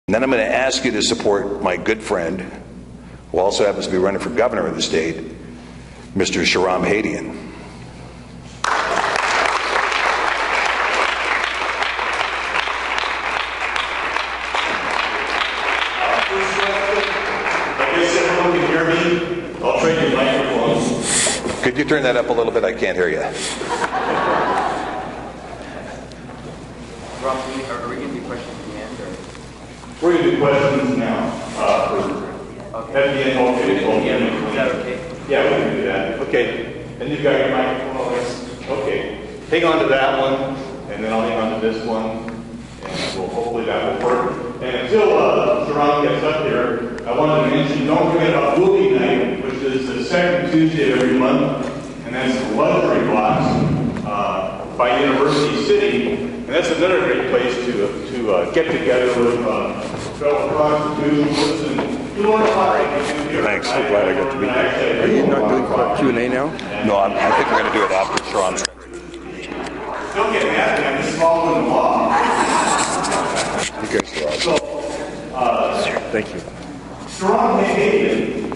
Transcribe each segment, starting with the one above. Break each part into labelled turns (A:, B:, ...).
A: And then I'm going to ask you to support my good friend, who also happens to be running for governor of the state, Mr. Sharam Hadian.
B: Everyone can hear me. I'll trade you microphones.
A: Could you turn that up a little bit? I can't hear you.
C: Rob, are we going to do questions at the end? Or?
B: We're going to do questions now. At the end,
C: Is that okay?
B: Yeah, we can do that. Okay. And you've got your microphone. Okay. Hang on to that one, and then I'll hang on to this one, and hopefully that will work. And until Sharam gets up here, I wanted to mention, don't forget about movie night, which is the second Tuesday of every month, and that's the luxury box by University City. And that's another great place to get together with fellow constitutionalists and do a lot of here.
A: Thanks. So glad I got to be here.
D: Are you not doing Q&A now?
A: No, I think we're going to do it after Sharam's.
B: Don't get mad at me, I'm just following the law.
D: You guys are awesome. Thank you.
B: Sharam Hadian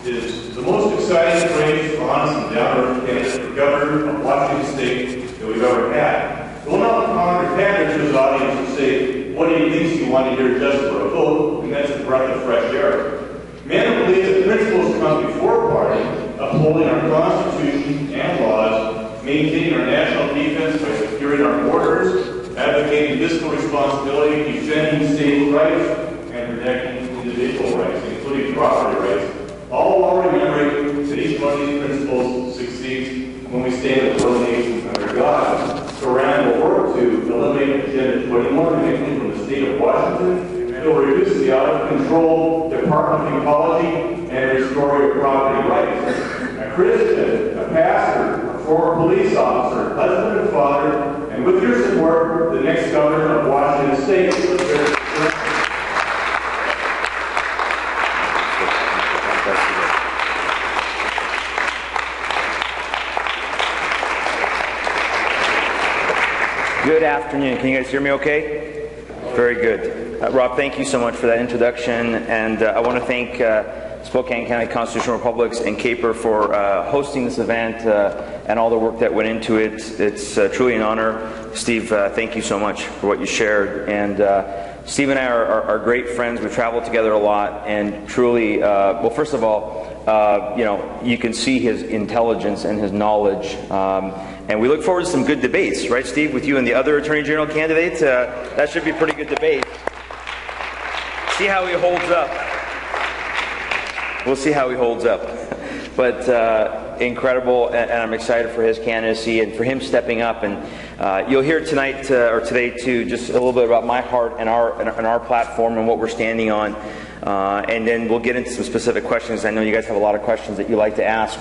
B: is the most exciting, brave, honest, and down-to-earth candidate for governor of Washington State that we've ever had. We'll not pander to his audience and say what he thinks you want to hear just for a vote, and that's a breath of fresh air. Man believes that principles come before party, upholding our Constitution and laws, maintaining our national defense by securing our borders, advocating fiscal responsibility, defending state rights, and protecting individual rights, including property rights, all while remembering that each one of these principles succeeds when we stand as one nation under God. Sharam will work to eliminate Agenda 21 eviction from the state of Washington. It will reduce the out-of-control Department of Ecology and restore your property rights. A Christian, a pastor, a former police officer, husband and father, and with your support, the next governor of Washington State.
C: Good afternoon. Can you guys hear me okay? Very good. Rob, thank you so much for that introduction. And I want to thank Spokane County Constitutional Republics and Caper for hosting this event and all the work that went into it. It's truly an honor. Steve, thank you so much for what you shared. And Steve and I are great friends. We travel together a lot. And truly, well, first of all, you can see his intelligence and his knowledge. And we look forward to some good debates, right, Steve, with you and the other Attorney General candidates. That should be a pretty good debate. See how he holds up. We'll see how he holds up. But incredible, and I'm excited for his candidacy and for him stepping up. And you'll hear tonight or today too, just a little bit about my heart and our platform and what we're standing on. And then we'll get into some specific questions. I know you guys have a lot of questions that you like to ask.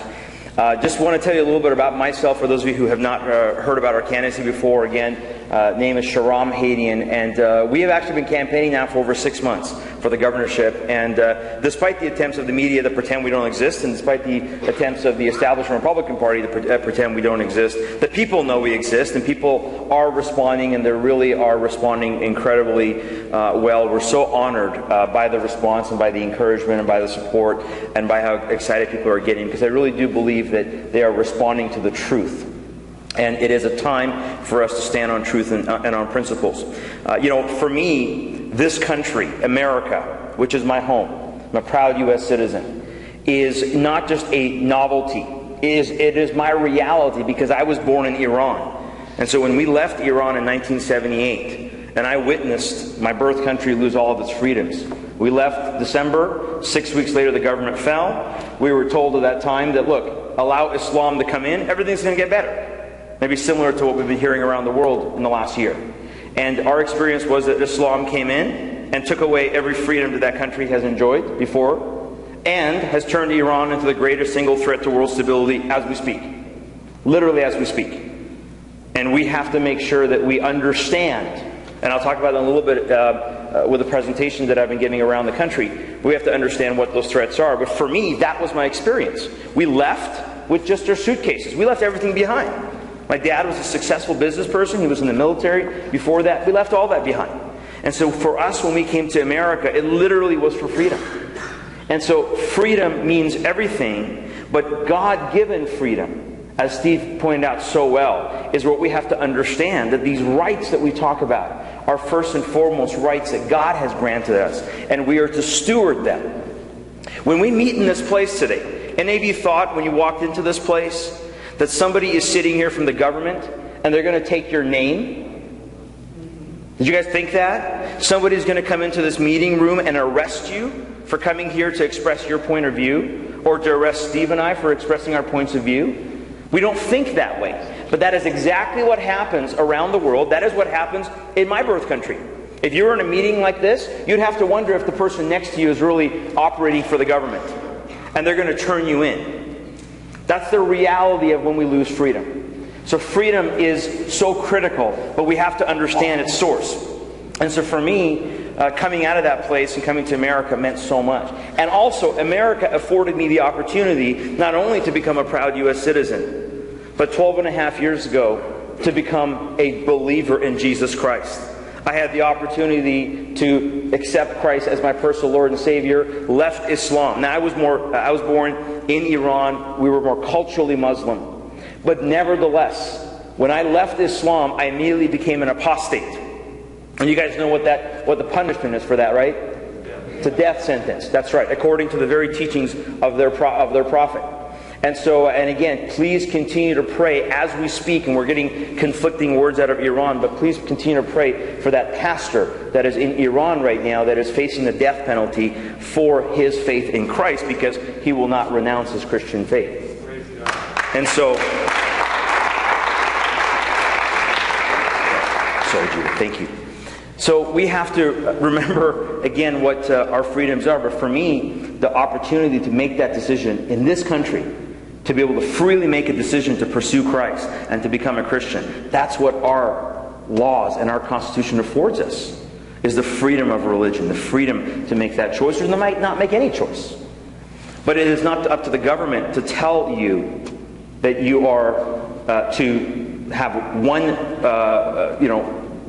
C: Just want to tell you a little bit about myself for those of you who have not heard about our candidacy before. Again, name is Sharam Hadian, and we have actually been campaigning now for over 6 months for the governorship. And despite the attempts of the media to pretend we don't exist, and despite the attempts of the establishment Republican Party to pretend we don't exist, the people know we exist, and people are responding, and they really are responding incredibly well. We're so honored by the response and by the encouragement and by the support and by how excited people are getting, because I really do believe that they are responding to the truth. And it is a time for us to stand on truth and on principles. For me, this country, America, which is my home, I'm a proud U.S. citizen, is not just a novelty. It is my reality, because I was born in Iran. And so when we left Iran in 1978, and I witnessed my birth country lose all of its freedoms, we left December. 6 weeks later, the government fell. We were told at that time that, look, allow Islam to come in, everything's going to get better. Maybe similar to what we've been hearing around the world in the last year. And our experience was that Islam came in and took away every freedom that country has enjoyed before, and has turned Iran into the greatest single threat to world stability as we speak. Literally as we speak. And we have to make sure that we understand, and I'll talk about it in a little bit with the presentation that I've been giving around the country. We have to understand what those threats are. But for me, that was my experience. We left with just our suitcases. We left everything behind. My dad was a successful business person. He was in the military. Before that, we left all that behind. And so for us, when we came to America, it literally was for freedom. And so freedom means everything, but God-given freedom, as Steve pointed out so well, is what we have to understand, that these rights that we talk about are first and foremost rights that God has granted us, and we are to steward them. When we meet in this place today, any of you thought when you walked into this place that somebody is sitting here from the government and they're going to take your name? Did you guys think that? Somebody's going to come into this meeting room and arrest you for coming here to express your point of view, or to arrest Steve and I for expressing our points of view? We don't think that way. But that is exactly what happens around the world. That is what happens in my birth country. If you were in a meeting like this, you'd have to wonder if the person next to you is really operating for the government, and they're going to turn you in. That's the reality of when we lose freedom. So freedom is so critical, but we have to understand its source. And so for me, coming out of that place and coming to America meant so much. And also, America afforded me the opportunity not only to become a proud U.S. citizen, but 12 and a half years ago to become a believer in Jesus Christ. I had the opportunity to accept Christ as my personal Lord and Savior, left Islam. Now, I was born in Iran. We were more culturally Muslim. But nevertheless, when I left Islam, I immediately became an apostate. And you guys know what the punishment is for that, right? It's a death sentence. That's right, according to the very teachings of their prophet. And so, and again, please continue to pray as we speak, and we're getting conflicting words out of Iran, but please continue to pray for that pastor that is in Iran right now that is facing the death penalty for his faith in Christ, because he will not renounce his Christian faith. And so, sorry, Judah, thank you. So we have to remember, again, what our freedoms are. But for me, the opportunity to make that decision in this country, to be able to freely make a decision to pursue Christ and to become a Christian, that's what our laws and our Constitution affords us, is the freedom of religion, the freedom to make that choice, or they might not make any choice. But it is not up to the government to tell you that you are to have one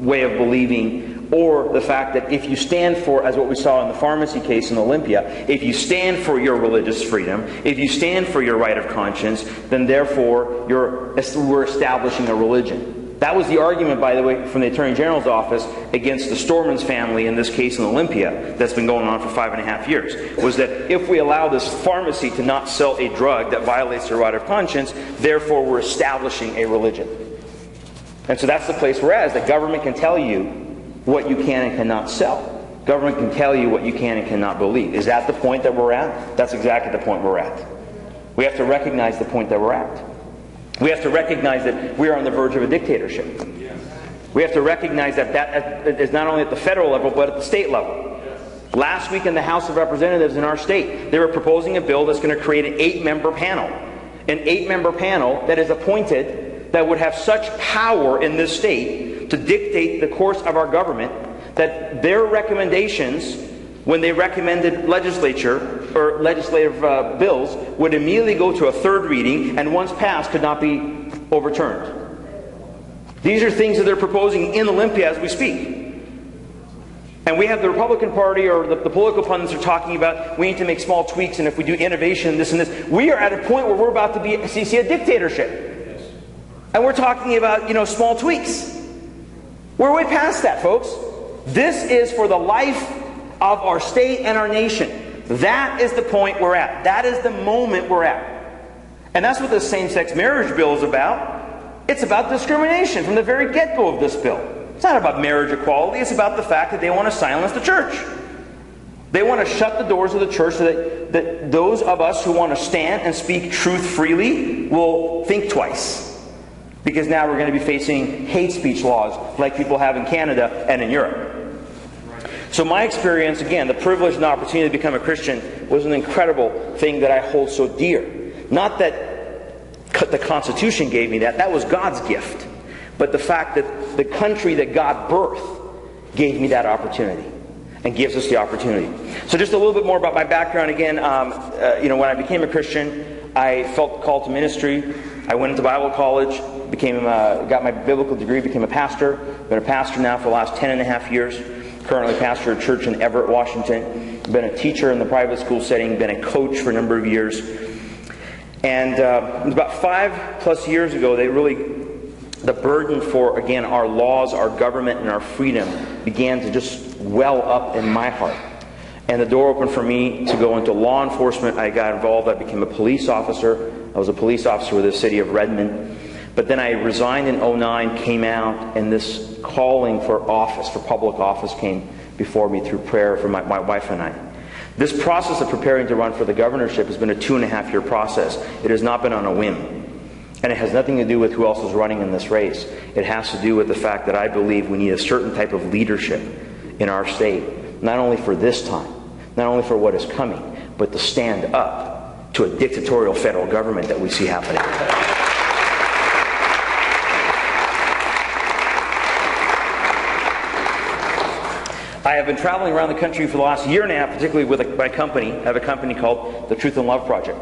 C: way of believing, or the fact that if you stand for, as what we saw in the pharmacy case in Olympia, if you stand for your religious freedom, if you stand for your right of conscience, then therefore we're establishing a religion. That was the argument, by the way, from the Attorney General's office against the Stormans family in this case in Olympia that's been going on for 5.5 years, was that if we allow this pharmacy to not sell a drug that violates their right of conscience, therefore we're establishing a religion. And so that's the place we're at, is that government can tell you what you can and cannot sell. Government can tell you what you can and cannot believe. Is that the point that we're at? That's exactly the point we're at. We have to recognize the point that we're at. We have to recognize that we are on the verge of a dictatorship. We have to recognize that that is not only at the federal level, but at the state level. Last week in the House of Representatives in our state, they were proposing a bill that's going to create an 8-member panel. An 8-member panel that is appointed, that would have such power in this state to dictate the course of our government, that their recommendations, when they recommended legislative bills, would immediately go to a third reading, and once passed could not be overturned. These are things that they're proposing in Olympia as we speak. And we have the Republican Party, or the political pundits are talking about, we need to make small tweaks, and if we do innovation, this and this. We are at a point where we're about to see a dictatorship. And we're talking about, small tweaks. We're way past that, folks. This is for the life of our state and our nation. That is the point we're at. That is the moment we're at. And that's what the same-sex marriage bill is about. It's about discrimination from the very get-go of this bill. It's not about marriage equality. It's about the fact that they want to silence the church. They want to shut the doors of the church so that those of us who want to stand and speak truth freely will think twice. Because now we're going to be facing hate speech laws like people have in Canada and in Europe. So my experience, again, the privilege and the opportunity to become a Christian was an incredible thing that I hold so dear. Not that the Constitution gave me that. That was God's gift. But the fact that the country that God birthed gave me that opportunity and gives us the opportunity. So just a little bit more about my background. Again, when I became a Christian, I felt called to ministry. I went into Bible college, got my biblical degree, became a pastor. Been a pastor now for the last 10.5 years. currently pastor a church in Everett, Washington. Been a teacher in the private school setting, been a coach for a number of years. And about 5+ years ago, the burden for, again, our laws, our government, and our freedom began to just well up in my heart. And the door opened for me to go into law enforcement. I got involved. I became a police officer. I was a police officer with the city of Redmond. But then I resigned in 2009, came out, and this calling for office, for public office, came before me through prayer for my wife and I. This process of preparing to run for the governorship has been a 2.5-year process. It has not been on a whim. And it has nothing to do with who else is running in this race. It has to do with the fact that I believe we need a certain type of leadership in our state, not only for this time, not only for what is coming, but to stand up to a dictatorial federal government that we see happening. I have been traveling around the country for the last 1.5 years, particularly with my company. I have a company called the Truth and Love Project.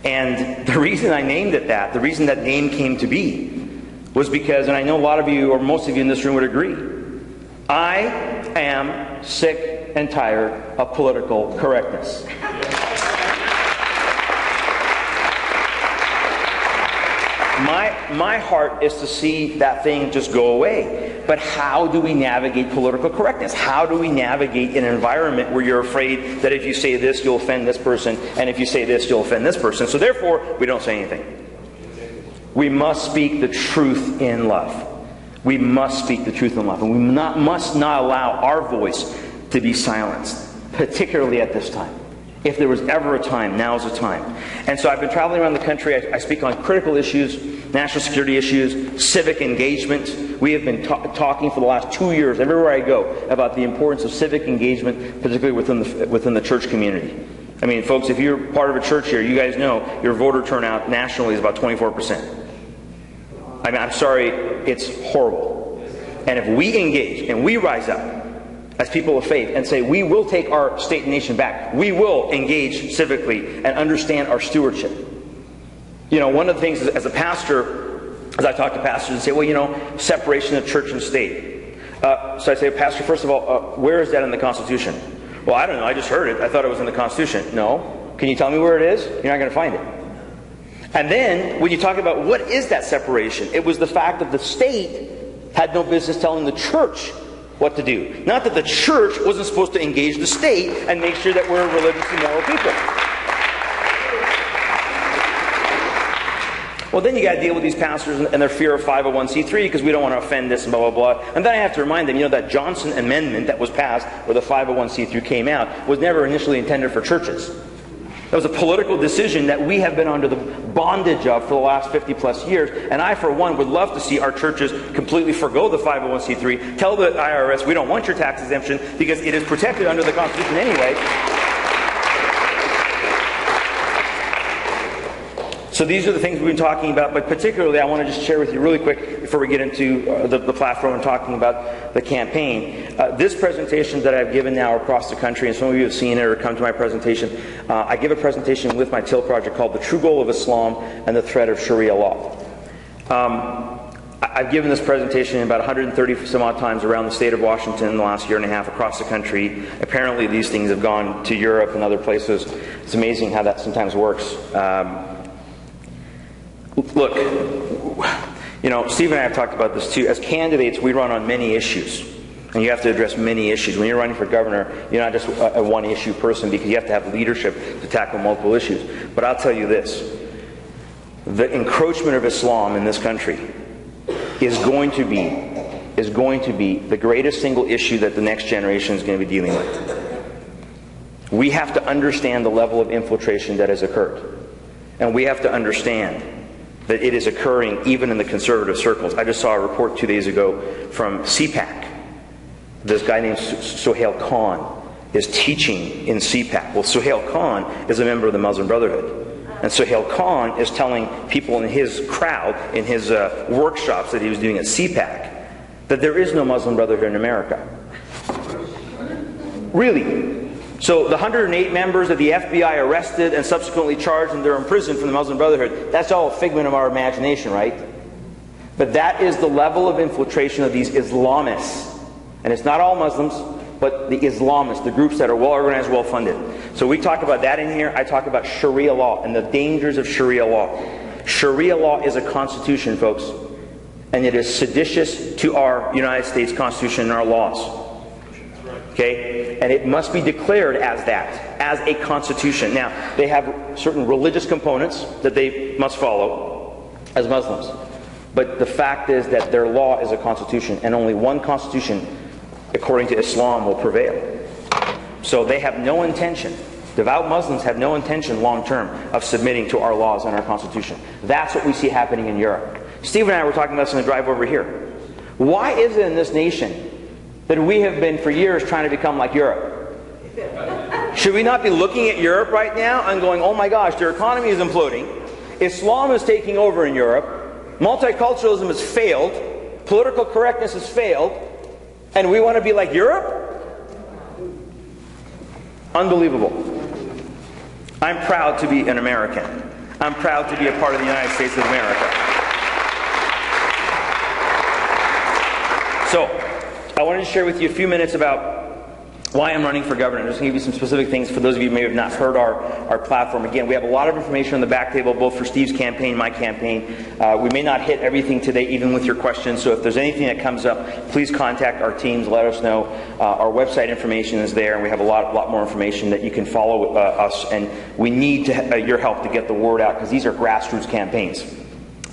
C: And the reason I named it that, the reason that name came to be, was because, and I know a lot of you, or most of you in this room would agree, I am sick and tired of political correctness. My heart is to see that thing just go away. But how do we navigate political correctness? How do we navigate an environment where you're afraid that if you say this, you'll offend this person, and if you say this, you'll offend this person? So therefore, we don't say anything. We must speak the truth in love. We must speak the truth in love. And we must not allow our voice to be silenced, particularly at this time. If there was ever a time, now's the time. And so I've been traveling around the country. I speak on critical issues, national security issues, civic engagement. We have been talking for the last 2 years, everywhere I go, about the importance of civic engagement, particularly within the church community. I mean, folks, if you're part of a church here, you guys know your voter turnout nationally is about 24%. I mean, I'm sorry, it's horrible. And if we engage and we rise up as people of faith and say we will take our state and nation back, we will engage civically and understand our stewardship. You know, one of the things as a pastor, as I talk to pastors and say, well, you know, separation of church and state. So I say, Pastor, first of all, where is that in the Constitution? Well, I don't know, I just heard it. I thought it was in the Constitution. No. Can you tell me where it is? You're not going to find it. And then, when you talk about what is that separation, it was the fact that the state had no business telling the church what to do. Not that the church wasn't supposed to engage the state and make sure that we're religiously moral people. Well, then you got to deal with these pastors and their fear of 501c3 because we don't want to offend this and blah, blah, blah. And then I have to remind them, you know, that Johnson Amendment that was passed where the 501c3 came out was never initially intended for churches. That was a political decision that we have been under the bondage of for the last 50+ years. And I, for one, would love to see our churches completely forgo the 501c3. Tell the IRS, we don't want your tax exemption because it is protected under the Constitution anyway. So these are the things we've been talking about, but particularly I want to just share with you really quick before we get into the platform and talking about the campaign. This presentation that I've given now across the country, and some of you have seen it or come to my presentation, I give a presentation with my TIL project called The True Goal of Islam and the Threat of Sharia Law. I've given this presentation about 130 some odd times around the state of Washington in the last 1.5 years across the country. Apparently these things have gone to Europe and other places. It's amazing how that sometimes works. Look, you know, Steve and I have talked about this too. As candidates, we run on many issues. And you have to address many issues. When you're running for governor, you're not just a one-issue person because you have to have leadership to tackle multiple issues. But I'll tell you this. The encroachment of Islam in this country is going to be the greatest single issue that the next generation is going to be dealing with. We have to understand the level of infiltration that has occurred. And we have to understand that it is occurring even in the conservative circles. I just saw a report 2 days ago from CPAC. This guy named Sohail Khan is teaching in CPAC. Well, Sohail Khan is a member of the Muslim Brotherhood. And Sohail Khan is telling people in his crowd, in his workshops that he was doing at CPAC, that there is no Muslim Brotherhood in America. Really? So the 108 members that the FBI arrested and subsequently charged and they're in prison from the Muslim Brotherhood, that's all a figment of our imagination, right? But that is the level of infiltration of these Islamists. And it's not all Muslims, but the Islamists, the groups that are well organized, well funded. So we talk about that in here. I talk about Sharia law and the dangers of Sharia law. Sharia law is a constitution, folks, and it is seditious to our United States Constitution and our laws. Okay? And it must be declared as that, as a constitution. Now, they have certain religious components that they must follow as Muslims. But the fact is that their law is a constitution, and only one constitution, according to Islam, will prevail. So they have no intention, devout Muslims have no intention long-term of submitting to our laws and our constitution. That's what we see happening in Europe. Steve and I were talking about this on the drive over here. Why is it in this nation that we have been for years trying to become like Europe? Should we not be looking at Europe right now and going, oh my gosh, their economy is imploding, Islam is taking over in Europe, multiculturalism has failed, political correctness has failed, and we want to be like Europe? Unbelievable. I'm proud to be an American. I'm proud to be a part of the United States of America. So, I wanted to share with you a few minutes about why I'm running for governor. I'm just going to give you some specific things for those of you who may have not heard our platform. Again, we have a lot of information on the back table, both for Steve's campaign, my campaign. We may not hit everything today, even with your questions. So if there's anything that comes up, please contact our teams. Let us know. Our website information is there, and we have a lot more information that you can follow us. And we need your help to get the word out, because these are grassroots campaigns.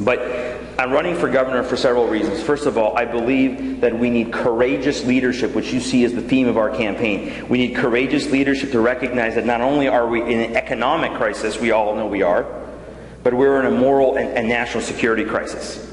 C: But I'm running for governor for several reasons. First of all, I believe that we need courageous leadership, which you see as the theme of our campaign. We need courageous leadership to recognize that not only are we in an economic crisis, we all know we are, but we're in a moral and national security crisis.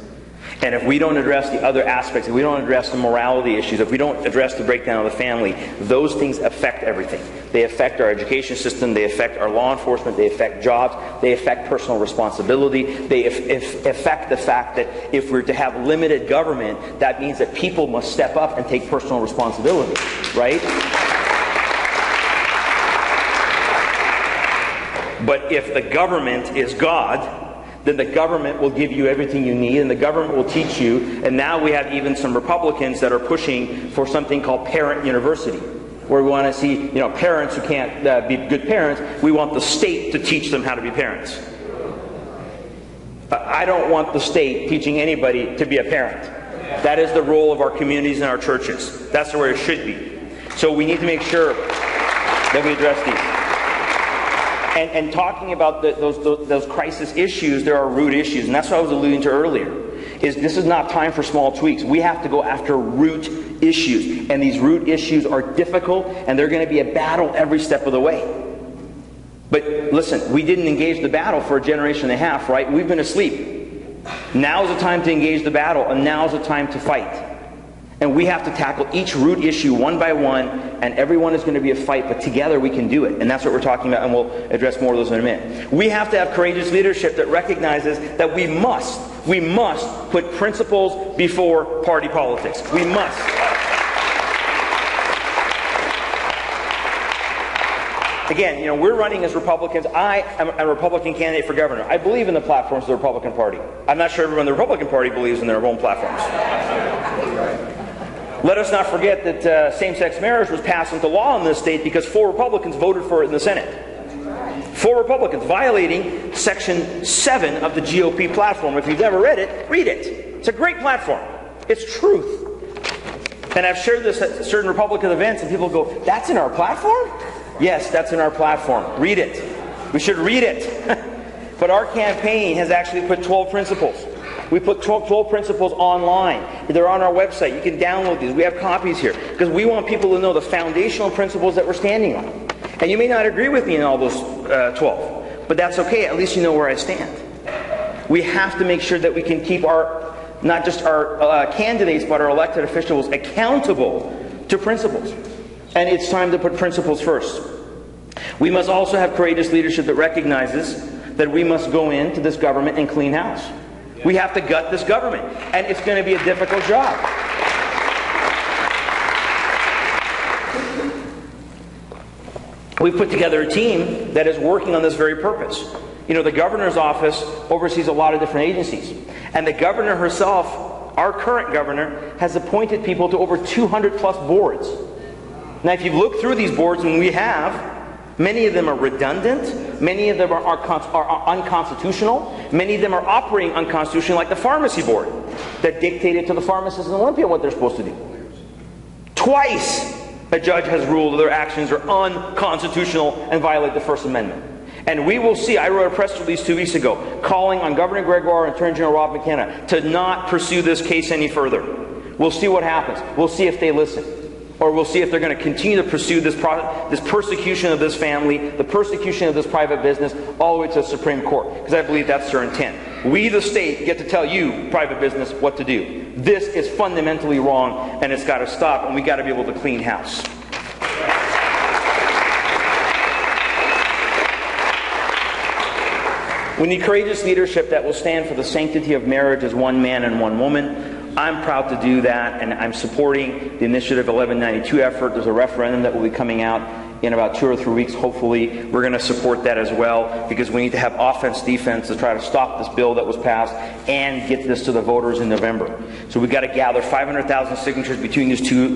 C: And if we don't address the other aspects, if we don't address the morality issues, if we don't address the breakdown of the family, those things affect everything. They affect our education system, they affect our law enforcement, they affect jobs, they affect personal responsibility, they affect the fact that if we're to have limited government, that means that people must step up and take personal responsibility, right? But if the government is God, then the government will give you everything you need, and the government will teach you. And now we have even some Republicans that are pushing for something called parent university, where we want to see, parents who can't be good parents. We want the state to teach them how to be parents. I don't want the state teaching anybody to be a parent. That is the role of our communities and our churches. That's where it should be. So we need to make sure that we address these. And talking about those crisis issues, there are root issues, and that's what I was alluding to earlier. This is not time for small tweaks. We have to go after root issues, and these root issues are difficult, and they're going to be a battle every step of the way. But listen, we didn't engage the battle for a generation and a half, right? We've been asleep. Now is the time to engage the battle, and now is the time to fight. And we have to tackle each root issue one by one, and everyone is going to be a fight, but together we can do it. And that's what we're talking about, and we'll address more of those in a minute. We have to have courageous leadership that recognizes that we must put principles before party politics. We must. Again, we're running as Republicans. I am a Republican candidate for governor. I believe in the platforms of the Republican Party. I'm not sure everyone in the Republican Party believes in their own platforms. Let us not forget that same-sex marriage was passed into law in this state because 4 Republicans voted for it in the Senate. 4 Republicans, violating Section 7 of the GOP platform. If you've never read it, read it. It's a great platform. It's truth. And I've shared this at certain Republican events, and people go, that's in our platform? Yes, that's in our platform. Read it. We should read it. But our campaign has actually put 12 principles. We put 12 principles online. They're on our website. You can download these. We have copies here. Because we want people to know the foundational principles that we're standing on. And you may not agree with me in all those 12. But that's okay. At least you know where I stand. We have to make sure that we can keep not just our candidates, but our elected officials accountable to principles. And it's time to put principles first. We must also have courageous leadership that recognizes that we must go into this government and clean house. We have to gut this government, and it's going to be a difficult job. We've put together a team that is working on this very purpose. The governor's office oversees a lot of different agencies, and the governor herself, our current governor, has appointed people to over 200 plus boards. Now, if you look through these boards, and we have, many of them are redundant, many of them are unconstitutional, many of them are operating unconstitutionally, like the pharmacy board that dictated to the pharmacists in Olympia what they're supposed to do. Twice a judge has ruled that their actions are unconstitutional and violate the First Amendment. And we will see, I wrote a press release 2 weeks ago calling on Governor Gregoire and Attorney General Rob McKenna to not pursue this case any further. We'll see what happens. We'll see if they listen. Or we'll see if they're going to continue to pursue this persecution of this family, the persecution of this private business, all the way to the Supreme Court. Because I believe that's their intent. We, the state, get to tell you, private business, what to do. This is fundamentally wrong, and it's got to stop, and we've got to be able to clean house. We need courageous leadership that will stand for the sanctity of marriage as one man and one woman. I'm proud to do that, and I'm supporting the Initiative 1192 effort. There's a referendum that will be coming out in about 2 or 3 weeks, hopefully. We're going to support that as well, because we need to have offense, defense to try to stop this bill that was passed and get this to the voters in November. So we've got to gather 500,000 signatures between these two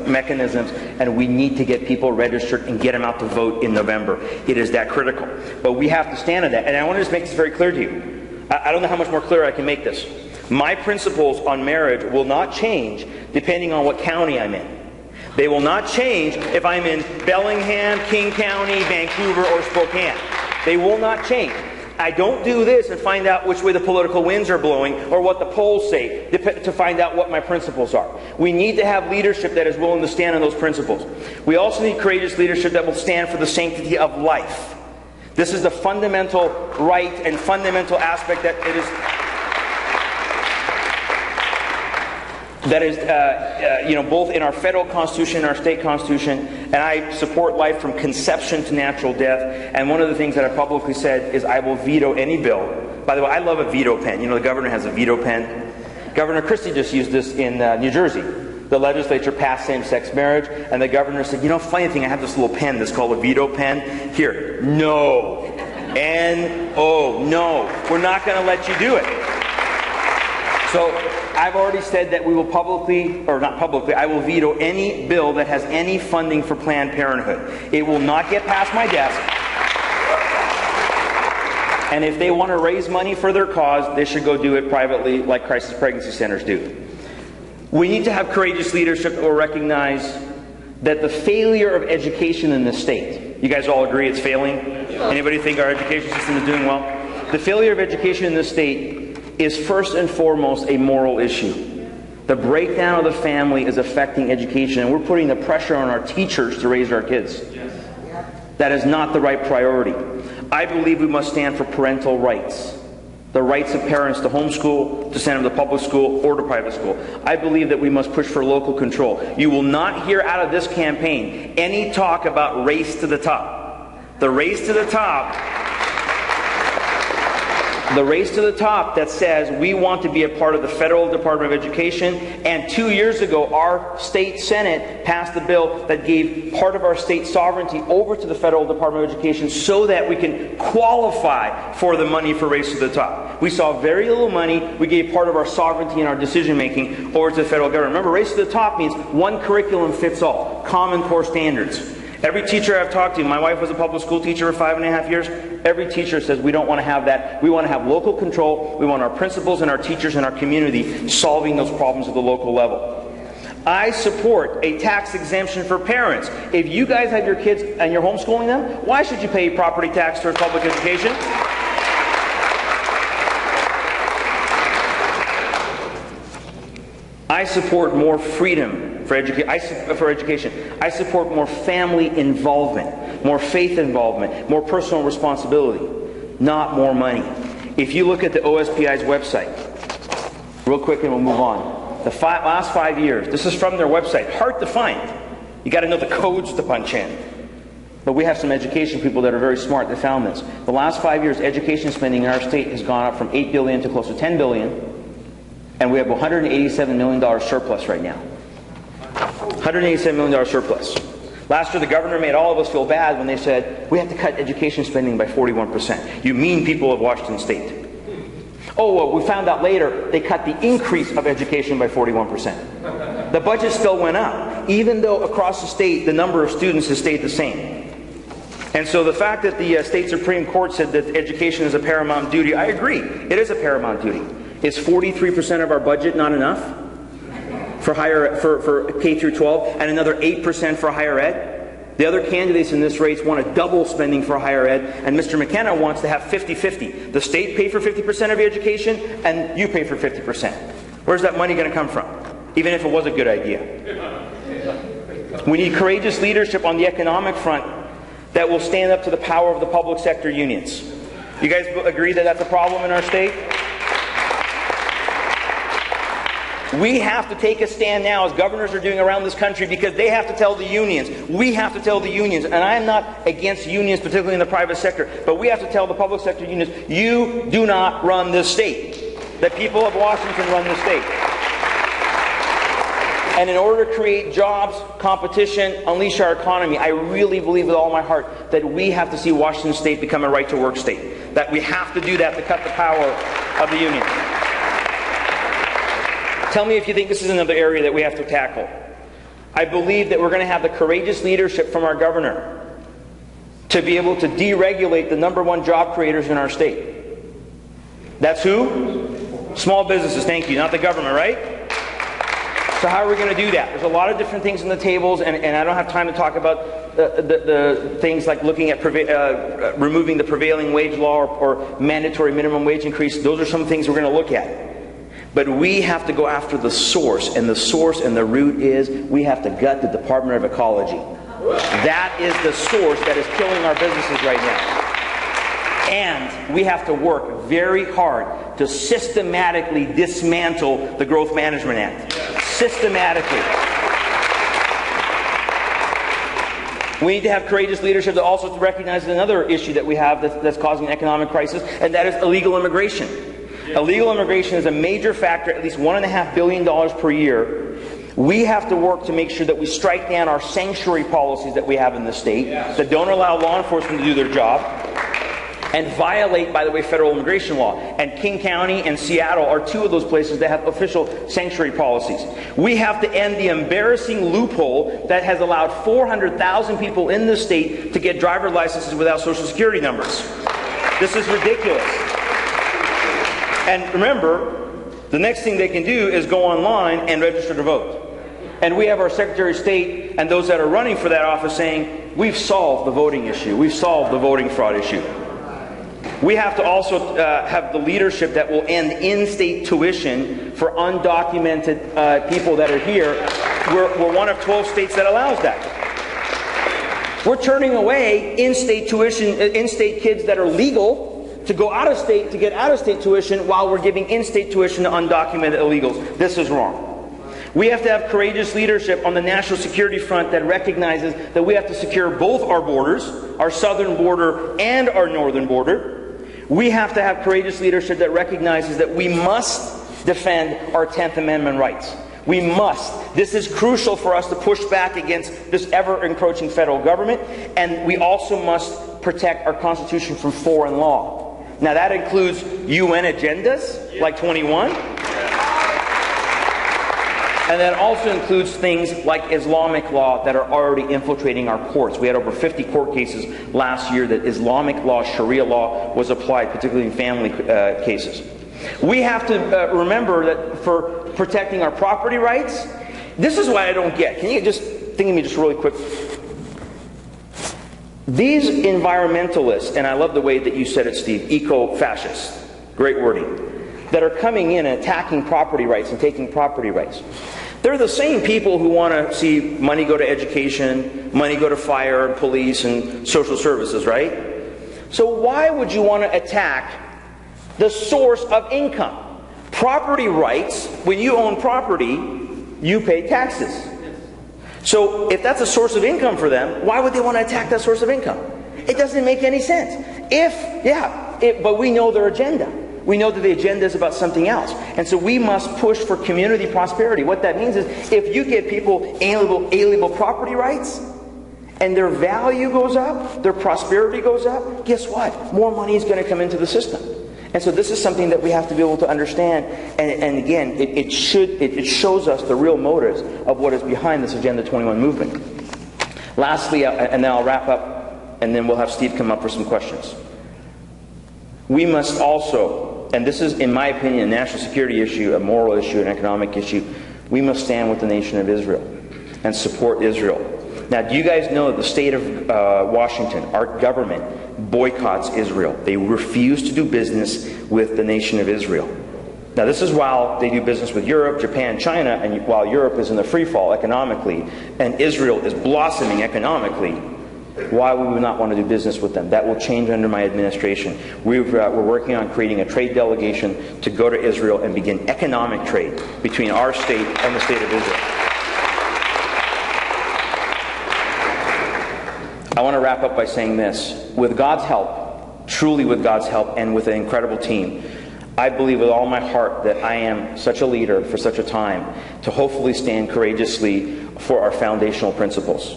C: mechanisms, and we need to get people registered and get them out to vote in November. It is that critical. But we have to stand on that. And I want to just make this very clear to you. I don't know how much more clear I can make this. My principles on marriage will not change depending on what county I'm in. They will not change if I'm in Bellingham, King County, Vancouver, or Spokane. They will not change. I don't do this and find out which way the political winds are blowing or what the polls say to find out what my principles are. We need to have leadership that is willing to stand on those principles. We also need courageous leadership that will stand for the sanctity of life. This is the fundamental right and fundamental aspect that it is... both in our federal constitution and our state constitution, and I support life from conception to natural death. And one of the things that I publicly said is I will veto any bill. By the way, I love a veto pen. You know, the governor has a veto pen. Governor Christie just used this in New Jersey. The legislature passed same-sex marriage, and the governor said, you know, funny thing, I have this little pen that's called a veto pen. Here, no. N-O, no. We're not going to let you do it. So I've already said that we will I will veto any bill that has any funding for Planned Parenthood. It will not get past my desk. And if they want to raise money for their cause, they should go do it privately like crisis pregnancy centers do. We need to have courageous leadership that will recognize that the failure of education in this state, you guys all agree it's failing? Anybody think our education system is doing well? The failure of education in this state is first and foremost a moral issue. The breakdown of the family is affecting education, and we're putting the pressure on our teachers to raise our kids. That is not the right priority. I believe we must stand for parental rights. The rights of parents to homeschool, to send them to public school, or to private school. I believe that we must push for local control. You will not hear out of this campaign any talk about race to the top. The race to the top that says we want to be a part of the Federal Department of Education. And 2 years ago, our state Senate passed a bill that gave part of our state sovereignty over to the Federal Department of Education so that we can qualify for the money for Race to the Top. We saw very little money. We gave part of our sovereignty and our decision-making over to the federal government. Remember, Race to the Top means one curriculum fits all, common core standards. Every teacher I've talked to, my wife was a public school teacher for 5.5 years, every teacher says we don't want to have that. We want to have local control. We want our principals and our teachers and our community solving those problems at the local level. I support a tax exemption for parents. If you guys have your kids and you're homeschooling them, why should you pay property tax towards public education? I support more freedom for education. I support more family involvement, more faith involvement, more personal responsibility, not more money. If you look at the OSPI's website, real quick and we'll move on. The last 5 years, this is from their website, hard to find. You got to know the codes to punch in. But we have some education people that are very smart that found this. The last 5 years, education spending in our state has gone up from $8 billion to close to $10 billion. And we have a $187 million surplus right now. $187 million surplus. Last year, the governor made all of us feel bad when they said, we have to cut education spending by 41%. You mean people of Washington State. Oh, well, we found out later they cut the increase of education by 41%. The budget still went up, even though across the state the number of students has stayed the same. And so the fact that the state Supreme Court said that education is a paramount duty, I agree. It is a paramount duty. Is 43% of our budget not enough for K through 12, and another 8% for higher ed? The other candidates in this race want to double spending for higher ed, and Mr. McKenna wants to have 50-50. The state pay for 50% of your education, and you pay for 50%. Where's that money going to come from? Even if it was a good idea. We need courageous leadership on the economic front that will stand up to the power of the public sector unions. You guys agree that that's a problem in our state? We have to take a stand now, as governors are doing around this country, because they have to tell the unions. We have to tell the unions. And I'm not against unions, particularly in the private sector, but we have to tell the public sector unions, you do not run this state. The people of Washington run this state. And in order to create jobs, competition, unleash our economy, I really believe with all my heart that we have to see Washington State become a right-to-work state. That we have to do that to cut the power of the union. Tell me if you think this is another area that we have to tackle. I believe that we're going to have the courageous leadership from our governor to be able to deregulate the #1 job creators in our state. That's who? Small businesses, thank you, not the government, right? So how are we going to do that? There's a lot of different things on the tables, and I don't have time to talk about the things like looking at removing the prevailing wage law or mandatory minimum wage increase. Those are some things we're going to look at. But we have to go after the source, and the source and the root is we have to gut the Department of Ecology. That is the source that is killing our businesses right now. And we have to work very hard to systematically dismantle the Growth Management Act. Systematically. We need to have courageous leadership that also recognizes another issue that we have that's causing an economic crisis, and that is illegal immigration. Illegal immigration is a major factor, at least $1.5 billion per year. We have to work to make sure that we strike down our sanctuary policies that we have in the state that don't allow law enforcement to do their job and violate, by the way, federal immigration law. And King County and Seattle are two of those places that have official sanctuary policies. We have to end the embarrassing loophole that has allowed 400,000 people in the state to get driver licenses without social security numbers. This is ridiculous. And remember, the next thing they can do is go online and register to vote. And we have our Secretary of State and those that are running for that office saying, we've solved the voting issue. We've solved the voting fraud issue. We have to also have the leadership that will end in-state tuition for undocumented people that are here. We're one of 12 states that allows that. We're turning away in-state tuition, in-state kids that are legal to go out of state to get out-of-state tuition while we're giving in-state tuition to undocumented illegals. This is wrong. We have to have courageous leadership on the national security front that recognizes that we have to secure both our borders, our southern border and our northern border. We have to have courageous leadership that recognizes that we must defend our 10th Amendment rights. We must. This is crucial for us to push back against this ever-encroaching federal government, and we also must protect our Constitution from foreign law. Now that includes UN agendas, like 21, and that also includes things like Islamic law that are already infiltrating our courts. We had over 50 court cases last year that Islamic law, Sharia law, was applied, particularly in family cases. We have to remember that for protecting our property rights, this is what I don't get. Can you just think of me just really quick? These environmentalists, and I love the way that you said it, Steve, eco-fascists, great wording, that are coming in and attacking property rights and taking property rights. They're the same people who want to see money go to education, money go to fire and police and social services, right? So why would you want to attack the source of income? Property rights, when you own property, you pay taxes. So if that's a source of income for them, why would they want to attack that source of income? It doesn't make any sense. But we know their agenda. We know that the agenda is about something else. And so we must push for community prosperity. What that means is if you give people alienable property rights and their value goes up, their prosperity goes up, guess what? More money is going to come into the system. And so this is something that we have to be able to understand. And again, it shows us the real motives of what is behind this Agenda 21 movement. Lastly, and then I'll wrap up, and then we'll have Steve come up for some questions. We must also, and this is, in my opinion, a national security issue, a moral issue, an economic issue, we must stand with the nation of Israel and support Israel. Now, do you guys know that the state of Washington, our government, boycotts Israel? They refuse to do business with the nation of Israel. Now, this is while they do business with Europe, Japan, China, and while Europe is in the free fall economically, and Israel is blossoming economically. Why would we not want to do business with them? That will change under my administration. We're working on creating a trade delegation to go to Israel and begin economic trade between our state and the state of Israel. I want to wrap up by saying this. With God's help, truly with God's help, and with an incredible team, I believe with all my heart that I am such a leader for such a time to hopefully stand courageously for our foundational principles.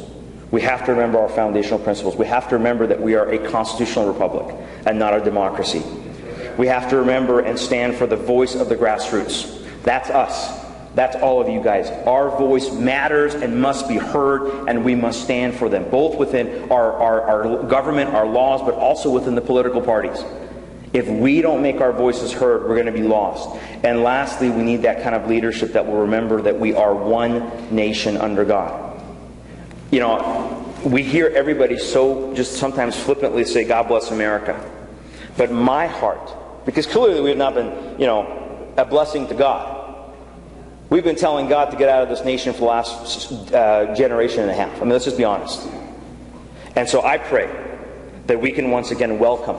C: We have to remember our foundational principles. We have to remember that we are a constitutional republic and not a democracy. We have to remember and stand for the voice of the grassroots. That's us. That's all of you guys. Our voice matters and must be heard, and we must stand for them, both within our government, our laws, but also within the political parties. If we don't make our voices heard, we're going to be lost. And lastly, we need that kind of leadership that will remember that we are one nation under God. You know, we hear everybody so just sometimes flippantly say, God bless America. But my heart, because clearly we have not been, a blessing to God. We've been telling God to get out of this nation for the last generation and a half. I mean, let's just be honest. And so I pray that we can once again welcome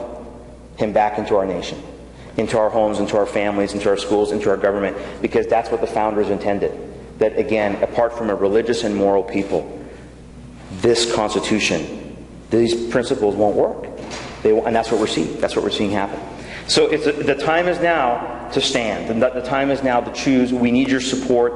C: Him back into our nation, into our homes, into our families, into our schools, into our government, because that's what the founders intended. That again, apart from a religious and moral people, this Constitution, these principles won't work. And that's what we're seeing. That's what we're seeing happen. So the time is now to stand. The time is now to choose. We need your support.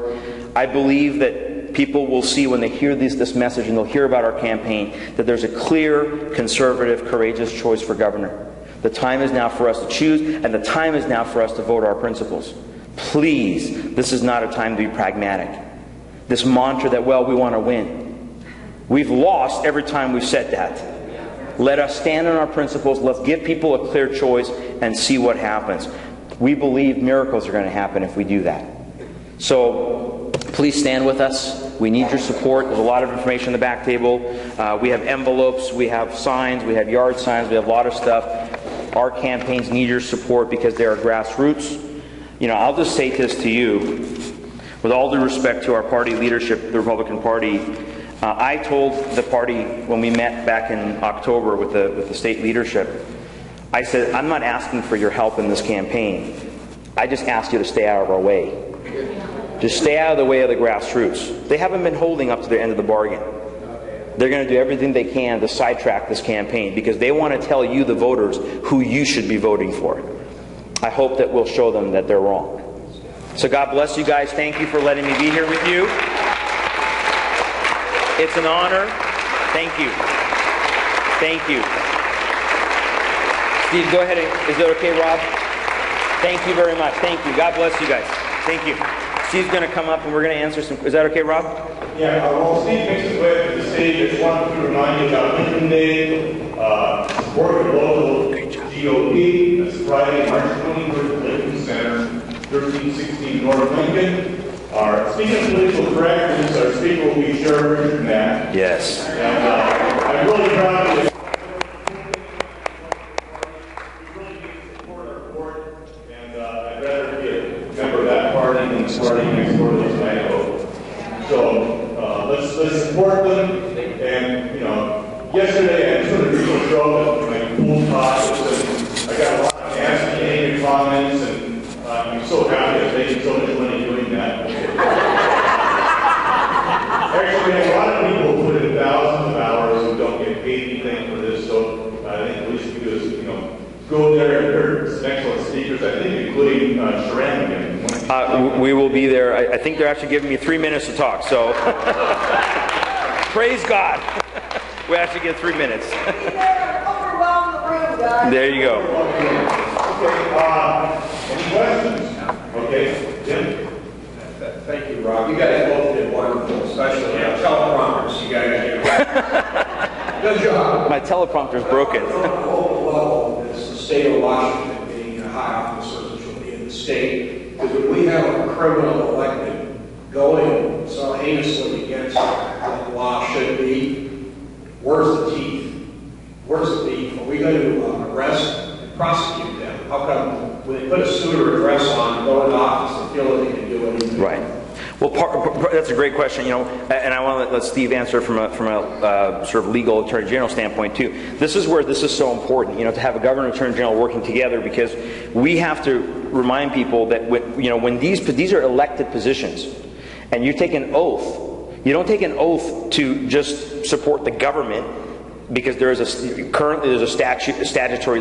C: I believe that people will see when they hear this message, and they'll hear about our campaign, that there's a clear, conservative, courageous choice for governor. The time is now for us to choose, and the time is now for us to vote our principles. Please, this is not a time to be pragmatic. This mantra that, well, we want to win. We've lost every time we've said that. Let us stand on our principles. Let's give people a clear choice and see what happens. We believe miracles are going to happen if we do that. So please stand with us. We need your support. There's a lot of information on the back table. We have envelopes. We have signs. We have yard signs. We have a lot of stuff. Our campaigns need your support because they are grassroots. I'll just say this to you. With all due respect to our party leadership, the Republican Party, I told the party when we met back in October with the state leadership, I said, I'm not asking for your help in this campaign. I just ask you to stay out of our way. Just stay out of the way of the grassroots. They haven't been holding up to their end of the bargain. They're going to do everything they can to sidetrack this campaign because they want to tell you, the voters, who you should be voting for. I hope that we'll show them that they're wrong. So God bless you guys. Thank you for letting me be here with you. It's an honor. Thank you. Thank you. Steve, go ahead. Is that okay, Rob? Thank you very much. Thank you. God bless you guys. Thank you. Steve's going to come up and we're going to answer some. Is that okay, Rob?
B: Yeah, while Steve makes his way to the stage, I just wanted to remind you about Lincoln Day, support the local GOP. That's Friday, March 21st at Lincoln Center, 1316 North Lincoln. Speaking of political correctness, our speaker will be Sharam Hadian.
C: Yes.
B: And I'm really proud of you. We really need to support our board, and I'd rather be a member of that party than the party next door to us, I hope. So let's support them. And yesterday I took a real show at my pool talk. I got a lot of nasty comments, and I'm so happy I'm making so much money doing that. Actually, a lot of people put in thousands of hours who don't get paid anything for this, so I think the least we do is, go there and hear some excellent speakers, I think including Sharam Hadian.
C: We will be there. I think they're actually giving me 3 minutes to talk, so praise God. We actually get 3 minutes.
E: Overwhelm the room, guys.
C: There you go.
B: Any questions? Okay, Jim?
E: Thank you, Rob. You guys both did wonderful, especially teleprompters. You guys did good job.
C: My teleprompter's broken.
E: On a local level, it's the state of Washington being a high officer, which will be in the state. Because when we have a criminal elected going so heinously against what the law should be, where's the teeth? Where's the beef? Are we going to arrest and prosecute them? How come when they put a suit or a dress on, go into office, they feel that they can do anything?
C: Right. Well, that's a great question, you know, and I want to let Steve answer from a sort of legal attorney general standpoint too. This is where this is so important, you know, to have a governor and attorney general working together, because we have to remind people that when these are elected positions, and you take an oath, you don't take an oath to just support the government, because currently there's a statutory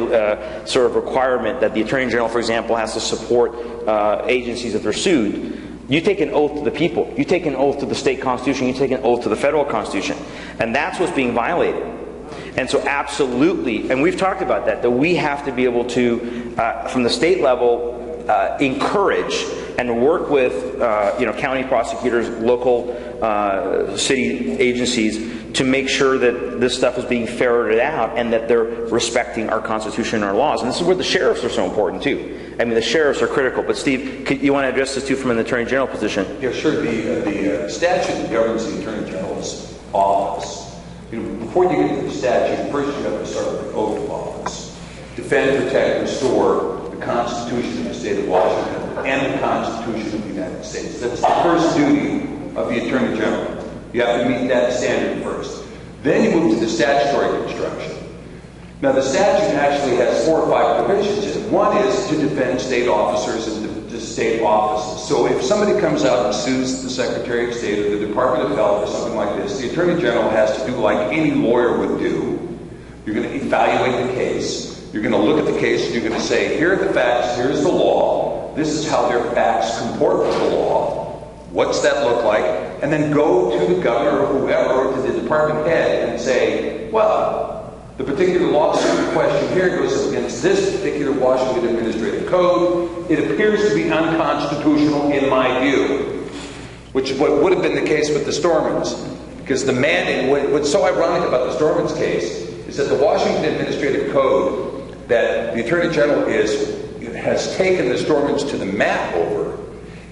C: sort of requirement that the attorney general, for example, has to support agencies that they're sued. You take an oath to the people. You take an oath to the state constitution. You take an oath to the federal constitution. And that's what's being violated. And so absolutely, and we've talked about that we have to be able to, from the state level, encourage and work with county prosecutors, local city agencies, to make sure that this stuff is being ferreted out and that they're respecting our Constitution and our laws. And this is where the sheriffs are so important too. I mean, the sheriffs are critical. But Steve, you want to address this too from an Attorney General position?
A: Yeah, sure. The statute that governs the Attorney General's office. Before you get to the statute, first you have to start with the oath of office. Defend, protect, restore the Constitution of the state of Washington and the Constitution of the United States. That's the first duty of the Attorney General. You have to meet that standard first. Then you move to the statutory construction. Now, the statute actually has 4 or 5 provisions in it. One is to defend state officers and the state offices. So if somebody comes out and sues the Secretary of State or the Department of Health or something like this, the Attorney General has to do like any lawyer would do. You're going to evaluate the case. You're going to look at the case and you're going to say, here are the facts, here's the law. This is how their facts comport with the law. What's that look like? And then go to the governor or whoever, or to the department head and say, well, the particular lawsuit in question here goes against this particular Washington Administrative Code. It appears to be unconstitutional in my view, which is what would have been the case with the Stormans. Because the mandate, what's so ironic about the Stormans case is that the Washington Administrative Code that the Attorney General has taken the Stormans to the mat over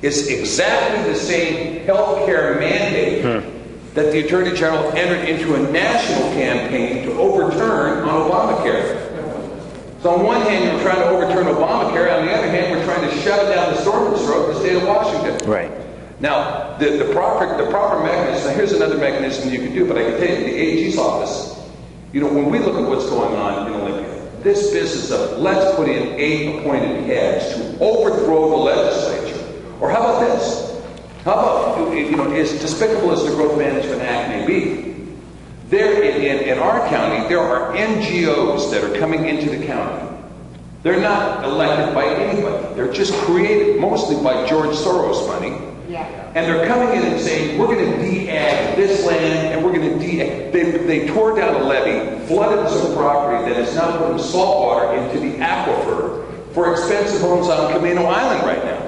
A: is exactly the same health care mandate that the Attorney General entered into a national campaign to overturn on Obamacare. So on one hand, you're trying to overturn Obamacare. On the other hand, we're trying to shove it down the Stormers' throat in the state of Washington.
C: Right.
A: Now, the proper mechanism, here's another mechanism you can do, but I can tell you, the AG's office, when we look at what's going on in Olympia, this business of let's put in 8 appointed heads to overthrow the legislature. Or how about this? How about, as despicable as the Growth Management Act may be, there in our county, there are NGOs that are coming into the county. They're not elected by anybody. They're just created mostly by George Soros money. Yeah. And they're coming in and saying, we're going to de-ag this land, and we're going to de-ag. They tore down a levee, flooded some property that is now putting salt water into the aquifer for expensive homes on Camino Island right now.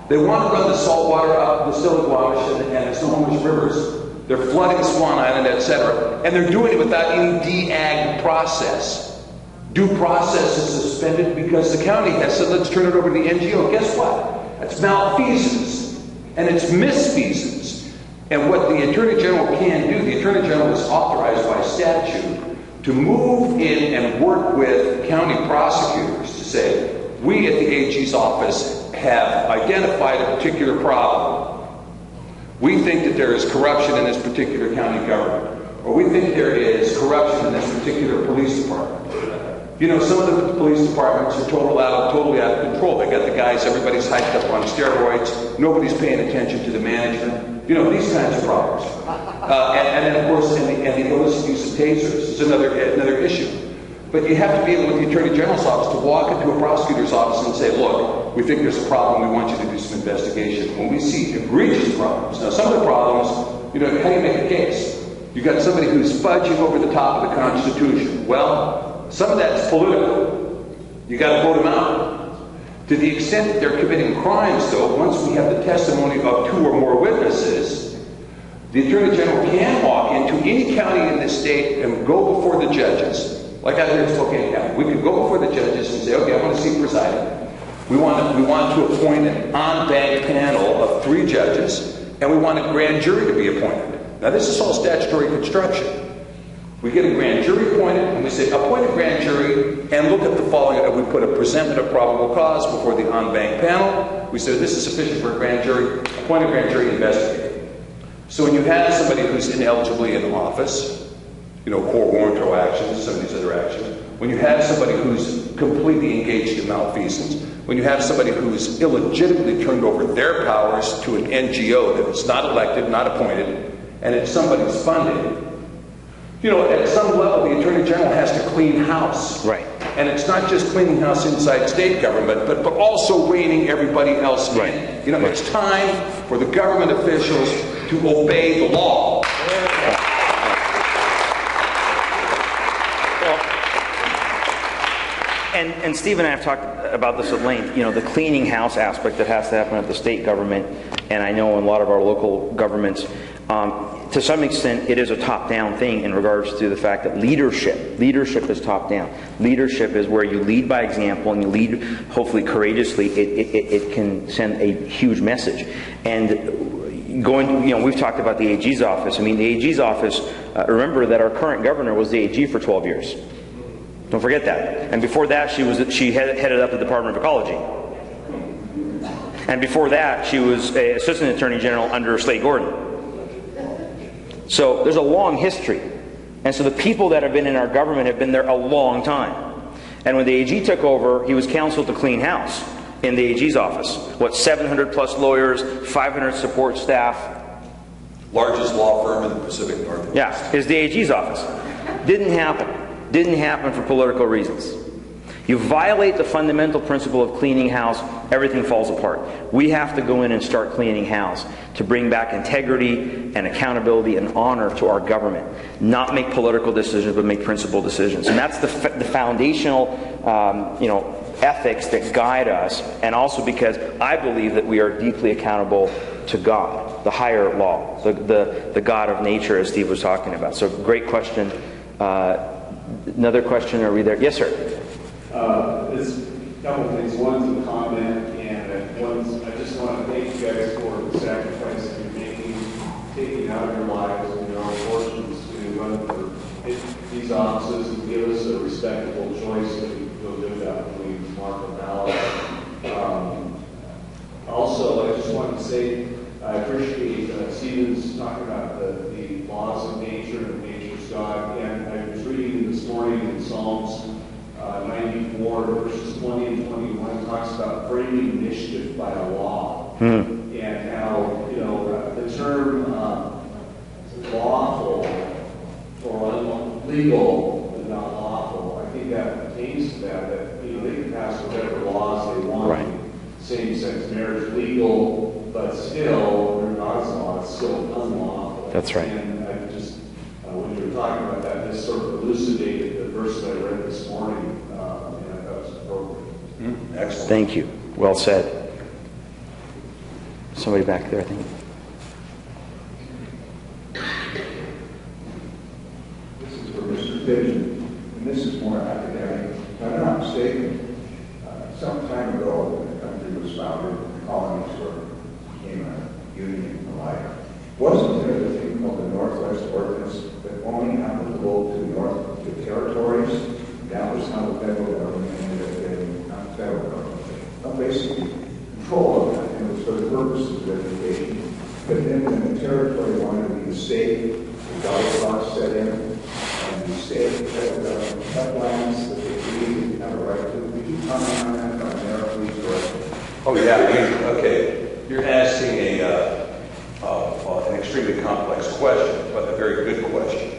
A: They want to run the salt water up the Stillaguamish and the Snohomish rivers. They're flooding Swan Island, etc. And they're doing it without any de-ag process. Due process is suspended because the county has said, let's turn it over to the NGO. Guess what? That's malfeasance. And it's misfeasance. And what the Attorney General can do, the Attorney General is authorized by statute to move in and work with county prosecutors to say, we at the AG's office have identified a particular problem. We think that there is corruption in this particular county government, or we think there is corruption in this particular police department. Some of the police departments are totally out of control. They got the guys, everybody's hyped up on steroids, nobody's paying attention to the management. These kinds of problems. And then, of course, and the illicit use of tasers is another issue. But you have to be able, with the Attorney General's office, to walk into a prosecutor's office and say, look, we think there's a problem, we want you to do some investigation. When we see egregious problems, now some of the problems, how do you make a case? You got somebody who's fudging over the top of the Constitution. Well, some of that's political. You got to vote them out. To the extent that they're committing crimes, though, once we have the testimony of 2 or more witnesses, the Attorney General can walk into any county in the state and go before the judges. Like out here in Spokane County, we could go before the judges and say, okay, I want to see presiding. We want to appoint an on-bank panel of 3 judges, and we want a grand jury to be appointed. Now, this is all statutory construction. We get a grand jury appointed, and we say, appoint a grand jury, and look at the following. We put a presentment of probable cause before the on-bank panel. We say, this is sufficient for a grand jury. Appoint a grand jury, investigate. So when you have somebody who's inelibly in office, core warrant actions, some of these other actions, when you have somebody who's completely engaged in malfeasance, when you have somebody who's illegitimately turned over their powers to an NGO that is not elected, not appointed, and it's somebody's funded, at some level, the Attorney General has to clean house.
C: Right.
A: And it's not just cleaning house inside state government, but also reining everybody else in.
C: Right.
A: It's time for the government officials to obey the law.
C: And Steve and I have talked about this at length, the cleaning house aspect that has to happen at the state government, and I know in a lot of our local governments, to some extent it is a top-down thing in regards to the fact that leadership is top-down. Leadership is where you lead by example and you lead hopefully courageously. It can send a huge message. And we've talked about the AG's office. I mean, the AG's office, remember that our current governor was the AG for 12 years. Don't forget that. And before that, she headed up the Department of Ecology. And before that, she was an Assistant Attorney General under Slade Gordon. So there's a long history. And so the people that have been in our government have been there a long time. And when the AG took over, he was counseled to clean house in the AG's office. 700 plus lawyers, 500 support staff.
A: Largest law firm in the Pacific Northwest.
C: Yeah, is the AG's office. Didn't happen. Didn't happen for political reasons. You violate the fundamental principle of cleaning house, everything falls apart. We have to go in and start cleaning house to bring back integrity and accountability and honor to our government. Not make political decisions, but make principled decisions. And that's the foundational, ethics that guide us. And also because I believe that we are deeply accountable to God, the higher law, the God of nature, as Steve was talking about. So great question. Another question, are we there? Yes, sir.
F: There's a couple of things. One's a comment, and one's I just want to thank you guys for the sacrifice that you're making, taking out of your lives and your own fortunes to run for these offices and give us a respectable choice that we can go do that when we mark a ballot. Also, I just want to say I appreciate Stephen's talking about the laws of nature and nature's God, and I was reading this morning in Psalms 94 verses 20 and 21 talks about framing mischief by a law, and how the term lawful or legal but not lawful. I think that pertains to that they can pass whatever laws they want.
C: Right.
F: Same-sex marriage legal, but still under God's law it's still unlawful.
C: That's right.
F: And I just when you were talking about that, this sort of elucidated the verse that I read this morning.
A: Excellent.
C: Thank you. Well said. Somebody back there, I think.
G: This is for Mr. Pidgeon, and this is more academic. If I'm not mistaken, some time ago, when the country was founded, the colonies became a union and the like. Wasn't there a thing called the Northwest Ordinance that only applicable to territories? That was how the federal government ended up getting, not federal government, basically control of that, and it was for the purposes of education. But then when the territory wanted to be the state, the dollar cost set in, and the state and federal government cut lands that they didn't have a right to. Would you comment on that primarily, please?
A: Oh yeah, okay. You're asking an extremely complex question, but a very good question.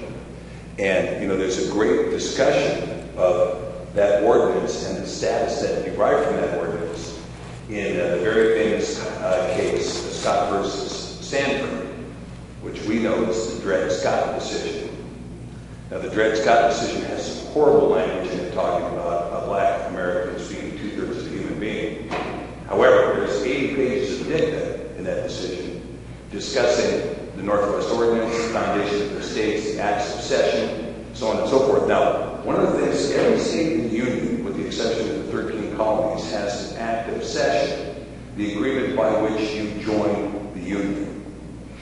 A: And there's a great discussion of that ordinance and the status that derived from that ordinance in the very famous case, the Scott versus Sanford, which we know is the Dred Scott decision. Now, the Dred Scott decision has some horrible language in it talking about black Americans being 2/3 of a human being. discussing the Northwest Ordinance, the foundation of the states, the acts of cession, so on and so forth. Now, one of the things, every state in the Union, with the exception of the 13 colonies, has an act of cession, the agreement by which you join the Union.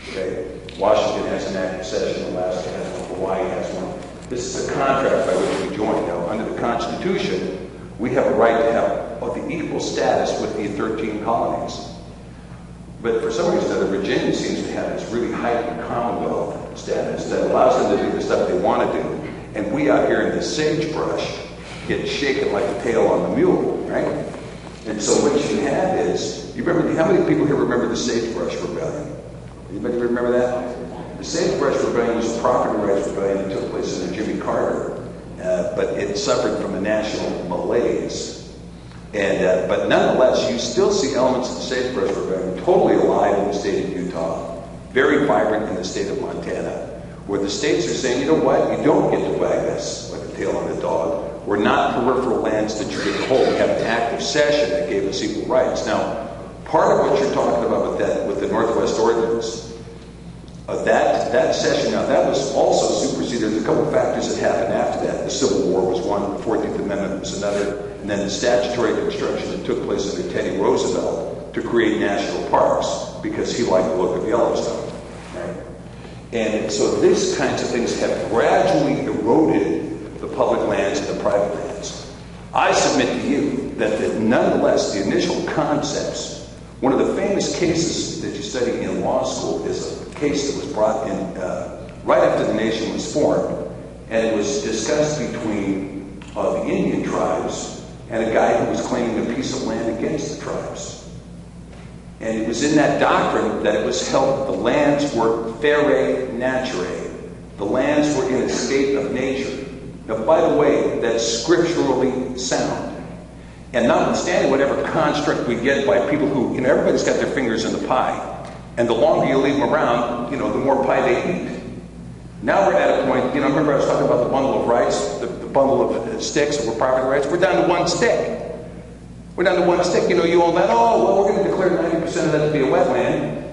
A: Okay? Washington has an act of cession, Alaska has one, Hawaii has one. This is a contract by which we join. Now, under the Constitution, we have a right to have the equal status with the 13 colonies. But for some reason, Virginia seems to have this really heightened Commonwealth status that allows them to do the stuff they want to do. And we out here in the sagebrush get shaken like a tail on the mule, right? And so what you have is, you remember, how many people here remember the Sagebrush Rebellion? Anybody remember that? The Sagebrush Rebellion was a property rights rebellion that took place under Jimmy Carter, but it suffered from a national malaise. And but nonetheless, you still see elements of the Sagebrush Rebellion totally alive in the state of Utah, very vibrant in the state of Montana, where the states are saying, you know what, you don't get to wag us like a tail on a dog. We're not peripheral lands that you get to hold. We have an act of cession that gave us equal rights. Now, part of what you're talking about with the Northwest Ordinance, that cession, now that was also superseded. There's a couple of factors that happened after that. The Civil War was one, the 14th Amendment was another, and then the statutory construction that took place under Teddy Roosevelt to create national parks because he liked the look of Yellowstone. Right? And so these kinds of things have gradually eroded the public lands and the private lands. I submit to you that nonetheless, the initial concepts, one of the famous cases that you study in law school is a case that was brought in right after the nation was formed, and it was discussed between the Indian tribes and a guy who was claiming a piece of land against the tribes. And it was in that doctrine that it was held that the lands were fere naturae. The lands were in a state of nature. Now, by the way, that's scripturally sound. And notwithstanding whatever construct we get by people who, everybody's got their fingers in the pie. And the longer you leave them around, the more pie they eat. Now we're at a point, remember I was talking about the bundle of rights, the bundle of sticks or property rights? We're down to one stick. We're down to one stick. You own that. Oh, well, we're going to declare 90% of that to be a wetland.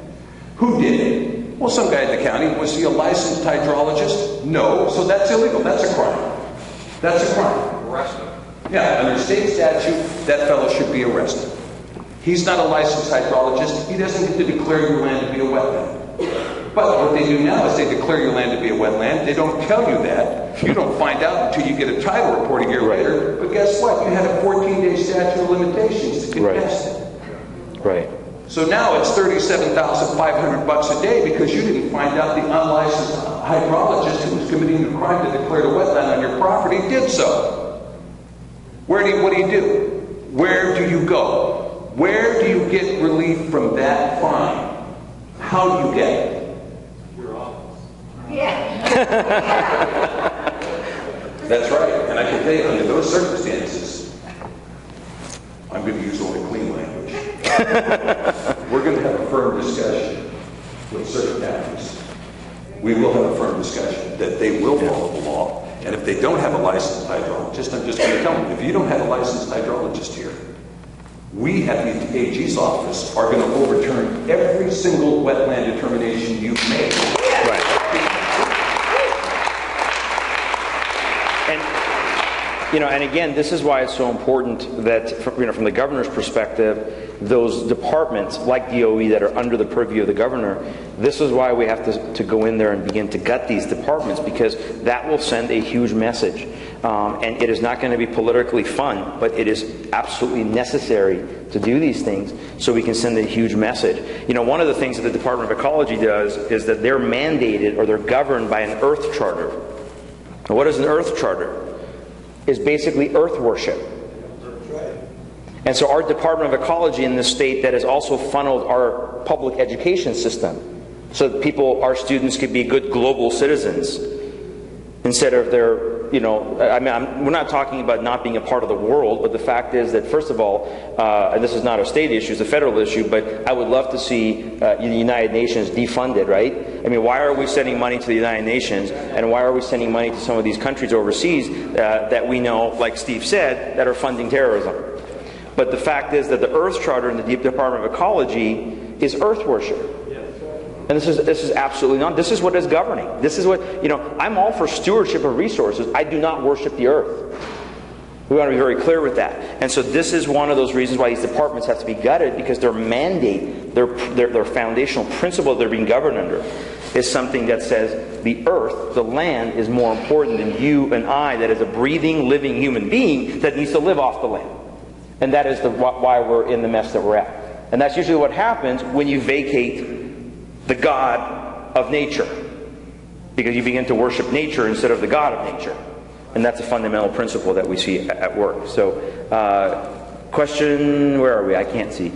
A: Who did it? Well, some guy in the county. Was he a licensed hydrologist? No. So that's illegal. That's a crime. That's a crime.
E: Arrest him.
A: Yeah, under state statute, that fellow should be arrested. He's not a licensed hydrologist. He doesn't get to declare your land to be a wetland. But what they do now is they declare your land to be a wetland. They don't tell you that. You don't find out until you get a title report a year later. But guess what? You had a 14-day statute of limitations to contest it.
C: Right.
A: So now it's $37,500 a day because you didn't find out the unlicensed hydrologist who was committing a crime to declare a wetland on your property did so. What do you do? Where do you go? Where do you get relief from that fine? How do you get it?
B: Your office.
H: Yeah.
A: That's right. And I can tell you, under those circumstances, I'm going to use only clean language. We're going to have a firm discussion with certain counties. We will have a firm discussion that they will follow the law. And if they don't have a licensed hydrologist, I'm just going to tell them, if you don't have a licensed hydrologist here, we at the AG's office are going to overturn every single wetland determination you've made.
C: Right. And again, this is why it's so important that, from the governor's perspective, those departments like DOE that are under the purview of the governor, this is why we have to go in there and begin to gut these departments, because that will send a huge message. And it is not going to be politically fun, but it is absolutely necessary to do these things so we can send a huge message. One of the things that the Department of Ecology does is that they're mandated, or they're governed by an Earth Charter. Now, what is an Earth Charter? Is basically Earth worship. And so our Department of Ecology in this state that has also funneled our public education system so that our students could be good global citizens instead of their, we're not talking about not being a part of the world, but the fact is that, first of all, and this is not a state issue, it's a federal issue, but I would love to see the United Nations defunded, right? Why are we sending money to the United Nations, and why are we sending money to some of these countries overseas that we know, like Steve said, that are funding terrorism? But the fact is that the Earth Charter in the Department of Ecology is Earth worship. And this is absolutely not. This is what is governing. This is what, I'm all for stewardship of resources. I do not worship the earth. We want to be very clear with that. And so this is one of those reasons why these departments have to be gutted, because their mandate, their foundational principle they're being governed under is something that says the earth, the land, is more important than you and I, that is a breathing, living human being that needs to live off the land. And that is why we're in the mess that we're at. And that's usually what happens when you vacate the God of nature, because you begin to worship nature instead of the God of nature. And that's a fundamental principle that we see at work. So, question, where are we? I can't see.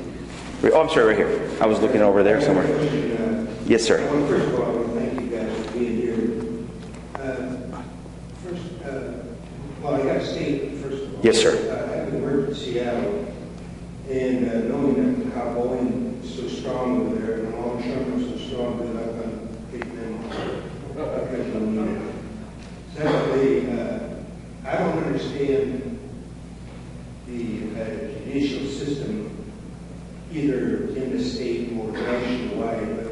C: Oh, I'm sorry, right here. I was looking over there somewhere. Yes, sir.
E: Well, first of all, I want to thank you guys for being here. I got to state, first of all.
C: Yes, sir.
E: Having worked in Seattle and knowing how Boeing is so strong over there and Longshoremen are so strong that I've been Secondly, I don't understand the judicial system either in the state or nationwide, but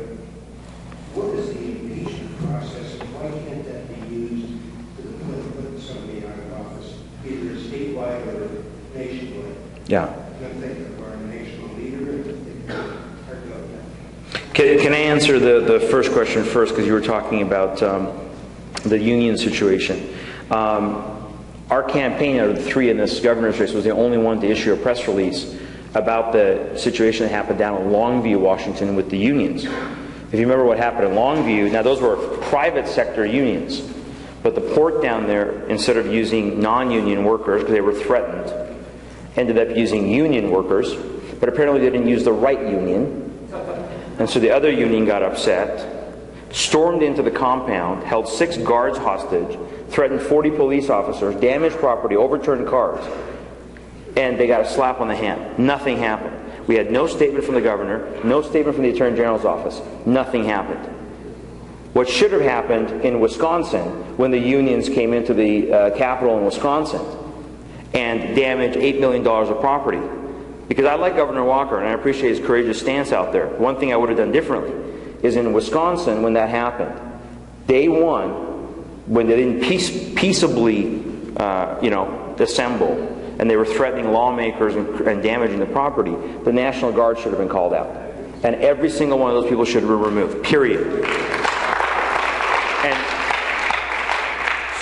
E: what is the impeachment process and why can't that be used to put somebody out of office, either statewide or nationwide?
C: Yeah.
E: I'm thinking of our national leader.
C: Can I answer the first question first, because you were talking about the union situation. Our campaign out of the three in this governor's race was the only one to issue a press release about the situation that happened down in Longview, Washington with the unions. If you remember what happened in Longview, now those were private sector unions, but the port down there, instead of using non-union workers because they were threatened, ended up using union workers, but apparently they didn't use the right union. And so the other union got upset, stormed into the compound, held 6 guards hostage, threatened 40 police officers, damaged property, overturned cars, and they got a slap on the hand. Nothing happened. We had no statement from the governor, no statement from the Attorney General's office. Nothing happened. What should have happened in Wisconsin when the unions came into the Capitol in Wisconsin and damaged $8 million of property. Because I like Governor Walker and I appreciate his courageous stance out there. One thing I would have done differently is in Wisconsin when that happened, day one, when they didn't peaceably assemble and they were threatening lawmakers and damaging the property, the National Guard should have been called out. And every single one of those people should have been removed, period. And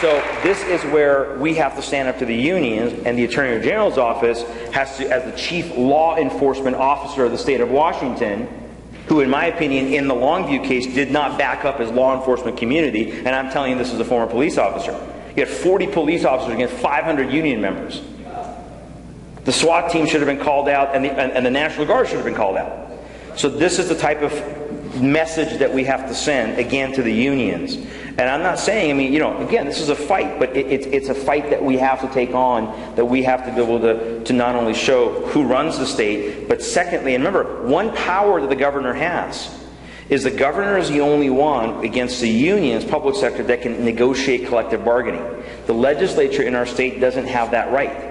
C: so this is where we have to stand up to the unions, and the Attorney General's office has to, as the chief law enforcement officer of the state of Washington, who in my opinion in the Longview case did not back up his law enforcement community, and I'm telling you this as a former police officer. You had 40 police officers against 500 union members. The SWAT team should have been called out, and the National Guard should have been called out. So this is the type of message that we have to send, again, to the unions. And I'm not saying, again, this is a fight, but it's a fight that we have to take on, that we have to be able to not only show who runs the state, but secondly, and remember, one power that the governor has is the governor is the only one against the unions, public sector, that can negotiate collective bargaining. The legislature in our state doesn't have that right.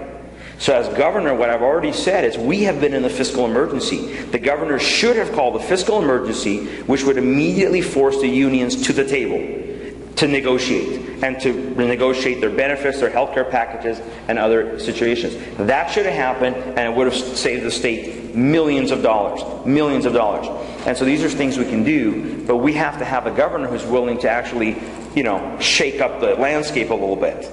C: So as governor, what I've already said is we have been in the fiscal emergency. The governor should have called a fiscal emergency, which would immediately force the unions to the table to negotiate and to renegotiate their benefits, their health care packages, and other situations. That should have happened, and it would have saved the state millions of dollars. Millions of dollars. And so these are things we can do, but we have to have a governor who's willing to actually, shake up the landscape a little bit.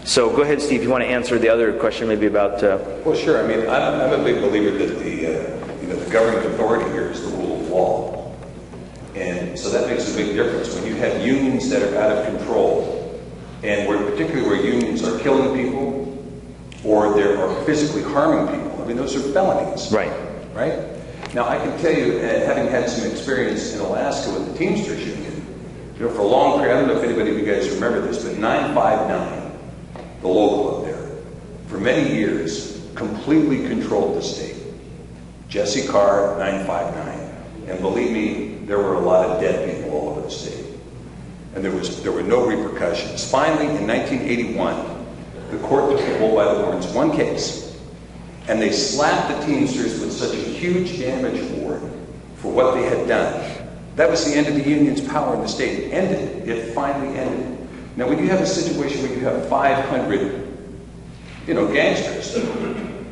C: So go ahead, Steve, if you want to answer the other question maybe about...
A: Well, sure. I'm a big believer that the governing authority here is the rule of law. And so that makes a big difference. When you have unions that are out of control, and particularly where unions are killing people, or they are physically harming people, those are felonies.
C: Right.
A: Right? Now, I can tell you, having had some experience in Alaska with the Teamsters Union, for a long period, I don't know if anybody of you guys remember this, but 959, the local up there, for many years, completely controlled the state. Jesse Carr, 959. And believe me, there were a lot of dead people all over the state. And there were no repercussions. Finally, in 1981, the court took the bull by the horns, one case, and they slapped the Teamsters with such a huge damage award for what they had done That was the end of the union's power in the state. It ended. It finally ended. Now, when you have a situation where you have 500, gangsters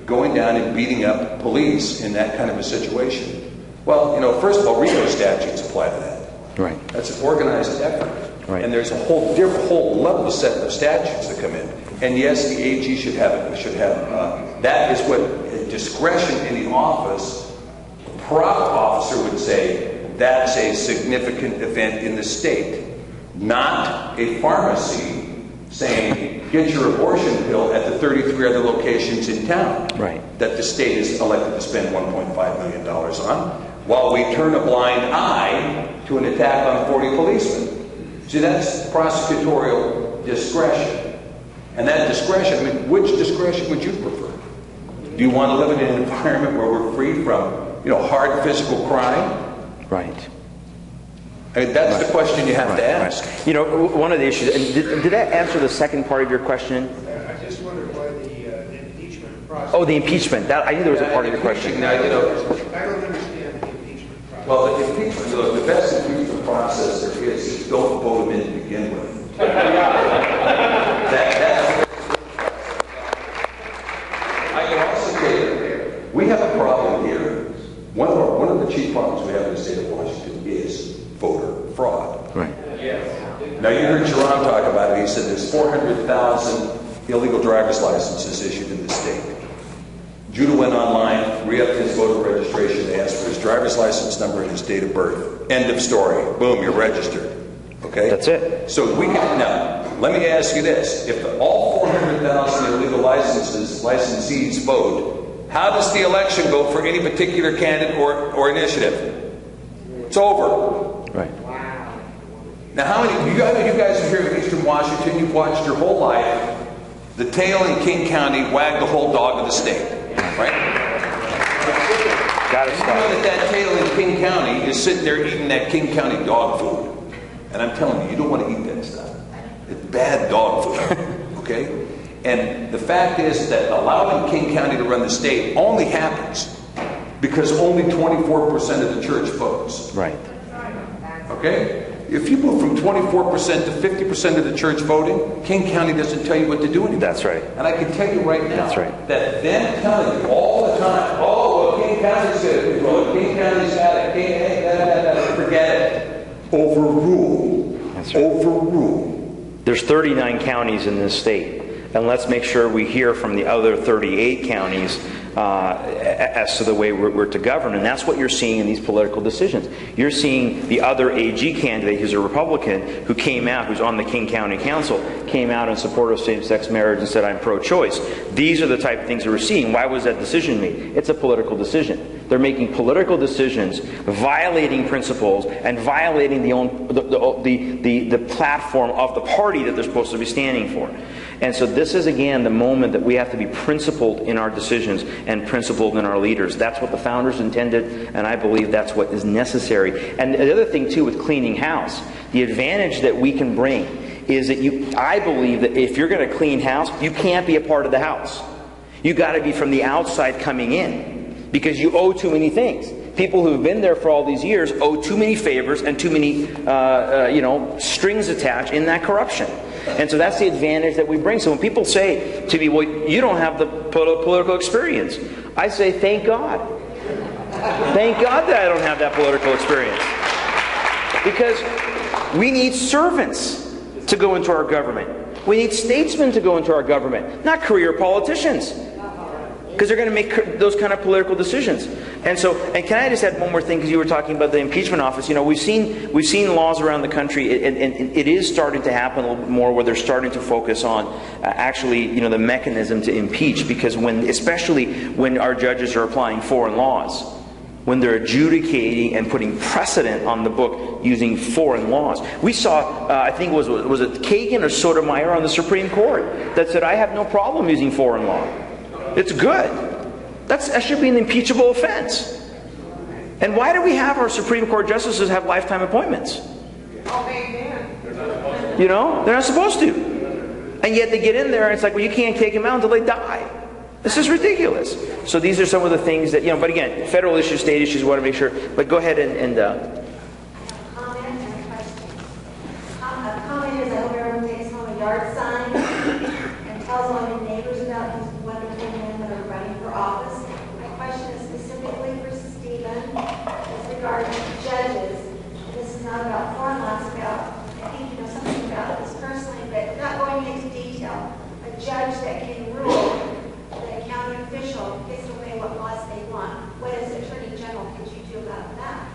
A: going down and beating up police in that kind of a situation, well, first of all, RICO statutes apply to that.
C: Right.
A: That's an organized effort.
C: Right.
A: And there's a whole level of set of statutes that come in. And yes, the AG should have it. That is what discretion in the office. A proper officer would say that's a significant event in the state, not a pharmacy saying get your abortion pill at the 33 other locations in town.
C: Right.
A: That the state is elected to spend $1.5 million on, while we turn a blind eye to an attack on 40 policemen. See, that's prosecutorial discretion. And that discretion, which discretion would you prefer? Do you want to live in an environment where we're free from, hard physical crime?
C: Right.
A: I mean, that's the question you have to ask.
C: Right. One of the issues, and did that answer the second part of your question?
E: I just wondered why the impeachment process...
C: Oh, the impeachment. I knew there was a part of your question.
A: Now,
E: I don't understand the impeachment process.
A: Well, the impeachment, the best impeachment process there is don't vote him in to begin with. I can also tell you, we have a problem here. One of the chief problems we have in the state of Washington is voter fraud.
C: Right.
A: Now, you heard Sharam talk about it. He said there's 400,000 illegal driver's licenses issued in the state. Judah went online, re-upped his voter registration, they asked for his driver's license number and his date of birth. End of story. Boom, you're registered. Okay?
C: That's it.
A: So we can, now, let me ask you this. If all 400,000 illegal licensees vote, how does the election go for any particular candidate or initiative? It's over.
C: Right.
A: Now, how many, you guys are here in Eastern Washington, you've watched your whole life the tail in King County wag the whole dog of the state, right?
C: Got to
A: You know that tail in King County is sitting there eating that King County dog food. And I'm telling you don't want to eat that stuff. It's bad dog food, okay? And the fact is that allowing King County to run the state only happens because only 24% of the church votes.
C: Right.
A: Okay? If you move from 24% to 50% of the church voting, King County doesn't tell you what to do anymore.
C: That's right.
A: And I can tell you right now
C: That's right.
A: that them telling you all the time, oh, well, King County's good, well, King County's got it, King, forget it. Overrule.
C: That's right.
A: Overrule.
C: There's 39 counties in this state. And let's make sure we hear from the other 38 counties as to the way we're to govern. And that's what you're seeing in these political decisions. You're seeing the other AG candidate, who's a Republican, who came out, who's on the King County Council, came out in support of same-sex marriage and said, I'm pro-choice. These are the type of things that we're seeing. Why was that decision made? It's a political decision. They're making political decisions, violating principles, and violating the platform of the party that they're supposed to be standing for. And so this is, again, the moment that we have to be principled in our decisions and principled in our leaders. That's what the founders intended, and I believe that's what is necessary. And the other thing, too, with cleaning house, the advantage that we can bring is that I believe that if you're going to clean house, you can't be a part of the house. You've got to be from the outside coming in, because you owe too many things. People who've been there for all these years owe too many favors and too many strings attached in that corruption. And so that's the advantage that we bring. So when people say to me, well, you don't have the political experience, I say, thank God. Thank God that I don't have that political experience. Because we need servants to go into our government. We need statesmen to go into our government, not career politicians. Because they're going to make those kind of political decisions. And can I just add one more thing, because you were talking about the impeachment office. We've seen laws around the country, and it is starting to happen a little bit more, where they're starting to focus on the mechanism to impeach. Because especially when our judges are applying foreign laws, when they're adjudicating and putting precedent on the book using foreign laws. We saw, I think was it Kagan or Sotomayor on the Supreme Court that said, I have no problem using foreign law. It's good. That should be an impeachable offense. And why do we have our Supreme Court justices have lifetime appointments? They're not supposed to. And yet they get in there and it's like, well, you can't take them out until they die. This is ridiculous. So these are some of the things that, but again, federal issues, state issues, we want to make sure. But go ahead and
H: comment is I hope everyone takes home a yard sign and tells all your neighbors about these wonderful men that are running for office. My question is specifically for Stephen as regards judges. This is not about formulas, it's about, I think you know something about this personally, but not going into detail. A judge that can rule that a county official gets away what laws they want. What as Attorney General could you do about that?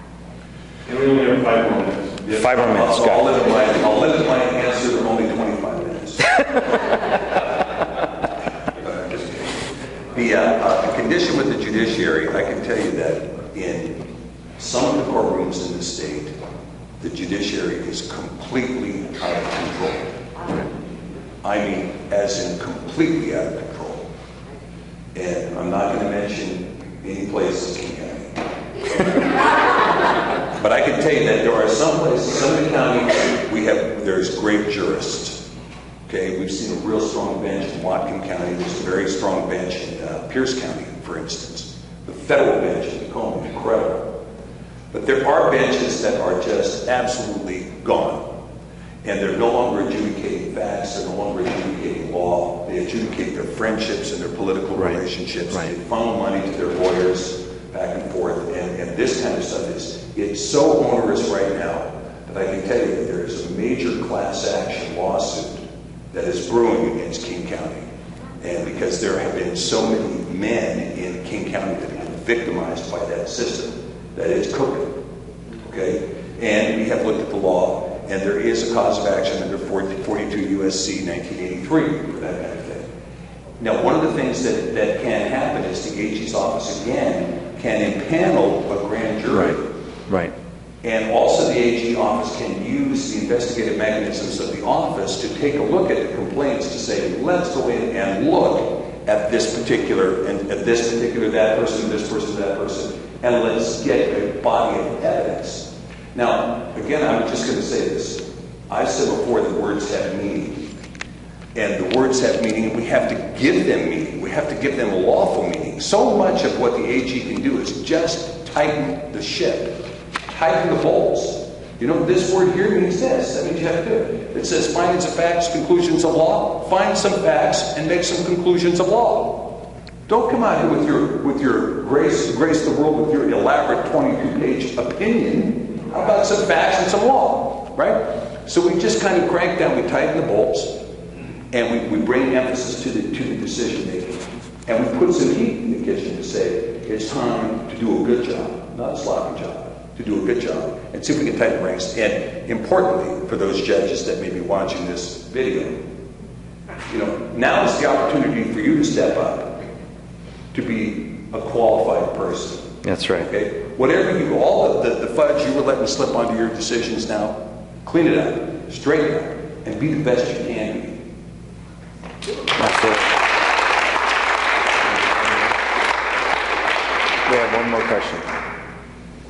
B: And we only have 5 more minutes.
C: Yeah. 5 more minutes,
A: I'll limit my answer to only 25 minutes. The condition with the judiciary, I can tell you that in some of the courtrooms in the state, the judiciary is completely out of control. I mean, as in completely out of control. And I'm not going to mention any places in the county. But I can tell you that there are some places, some of the counties, there's great jurists. Okay, we've seen a real strong bench in Whatcom County. There's a very strong bench in Pierce County, for instance. The federal bench in Tacoma is incredible. But there are benches that are just absolutely gone. And they're no longer adjudicating facts, they're no longer adjudicating law. They adjudicate their friendships and their political relationships. They funnel money to their lawyers back and forth. And this kind of stuff it's so onerous right now that I can tell you that there is a major class action lawsuit that is brewing against King County. And because there have been so many men in King County that have been victimized by that system, that it's cooking. Okay? And we have looked at the law, and there is a cause of action under 42 U.S.C. 1983 for that kind of thing. Now, one of the things that can happen is the AG's office, again, can impanel a grand jury.
C: Right.
A: And also the AG office can use the investigative mechanisms of the office to take a look at the complaints to say, let's go in and look at this particular, and at this particular, that person, this person, that person, and let's get a body of evidence. Now, again, I'm just going to say this. I've said before that words have meaning. And the words have meaning, and we have to give them meaning. We have to give them a lawful meaning. So much of what the AG can do is just tighten the ship, tighten the bolts. You know, this word here means this. That means you have to do it. It says findings of facts, conclusions of law. Find some facts and make some conclusions of law. Don't come out here with your grace the world with your elaborate 22-page opinion. How about some facts and some law, right? So we just kind of crank down, we tighten the bolts, and we bring emphasis to the decision making. And we put some heat in the kitchen to say, it's time to do a good job, not a sloppy job, to do a good job, and see if we can tighten the reins. And importantly, for those judges that may be watching this video, you know, now is the opportunity for you to step up to be a qualified person.
C: That's right.
A: Okay? Whatever you, all the fudge you were letting slip onto your decisions now, clean it up, straighten it up, and be the best you can be.
C: Absolutely. We have one more question.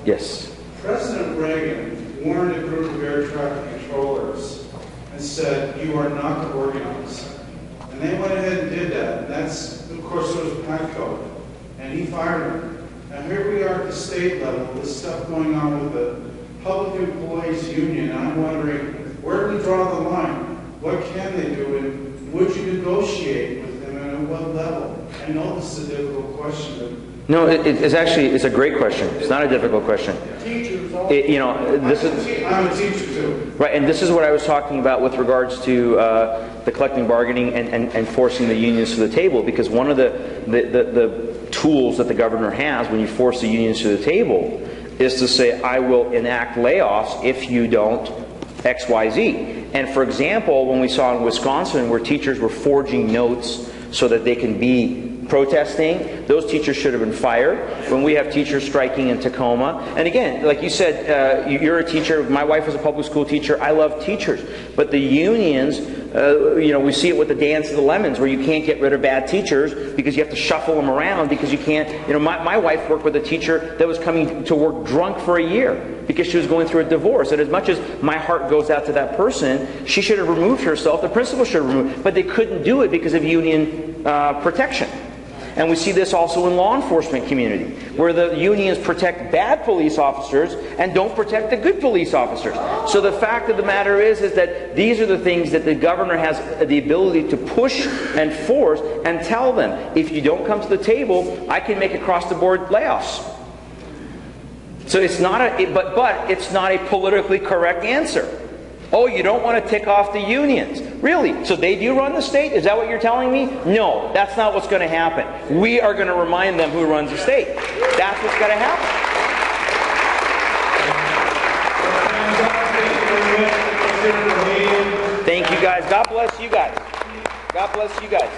C: Yes.
I: President Reagan warned a group of air traffic controllers and said, you are not to organize. And they went ahead and did that. And that's, of course, so was Patco. And he fired them. Now here we are at the state level, this stuff going on with the Public Employees Union. I'm wondering, where do we draw the line? What can they do? And would you negotiate with them, and at what level? I know this is a difficult question, but
C: No, it's a great question. It's not a difficult question.
I: teachers, I'm a teacher too.
C: Right, and this is what I was talking about with regards to the collective bargaining and forcing the unions to the table, because one of the tools that the governor has when you force the unions to the table is to say, I will enact layoffs if you don't X, Y, Z. And for example, when we saw in Wisconsin where teachers were forging notes so that they can be protesting, those teachers should have been fired. When we have teachers striking in Tacoma, and again, like you said, you're a teacher, my wife was a public school teacher, I love teachers, but the unions, we see it with the dance of the lemons, where you can't get rid of bad teachers because you have to shuffle them around, because you can't, my wife worked with a teacher that was coming to work drunk for a year because she was going through a divorce, and as much as my heart goes out to that person, she should have removed herself, the principal should have removed, but they couldn't do it because of union protection. And we see this also in law enforcement community, where the unions protect bad police officers and don't protect the good police officers. So the fact of the matter is that these are the things that the governor has the ability to push and force and tell them, if you don't come to the table, I can make across-the-board layoffs. So it's not but it's not a politically correct answer. Oh, you don't want to tick off the unions. Really? So they do run the state? Is that what you're telling me? No, that's not what's going to happen. We are going to remind them who runs the state. That's what's going to happen. Thank you guys. God bless you guys. God bless you guys.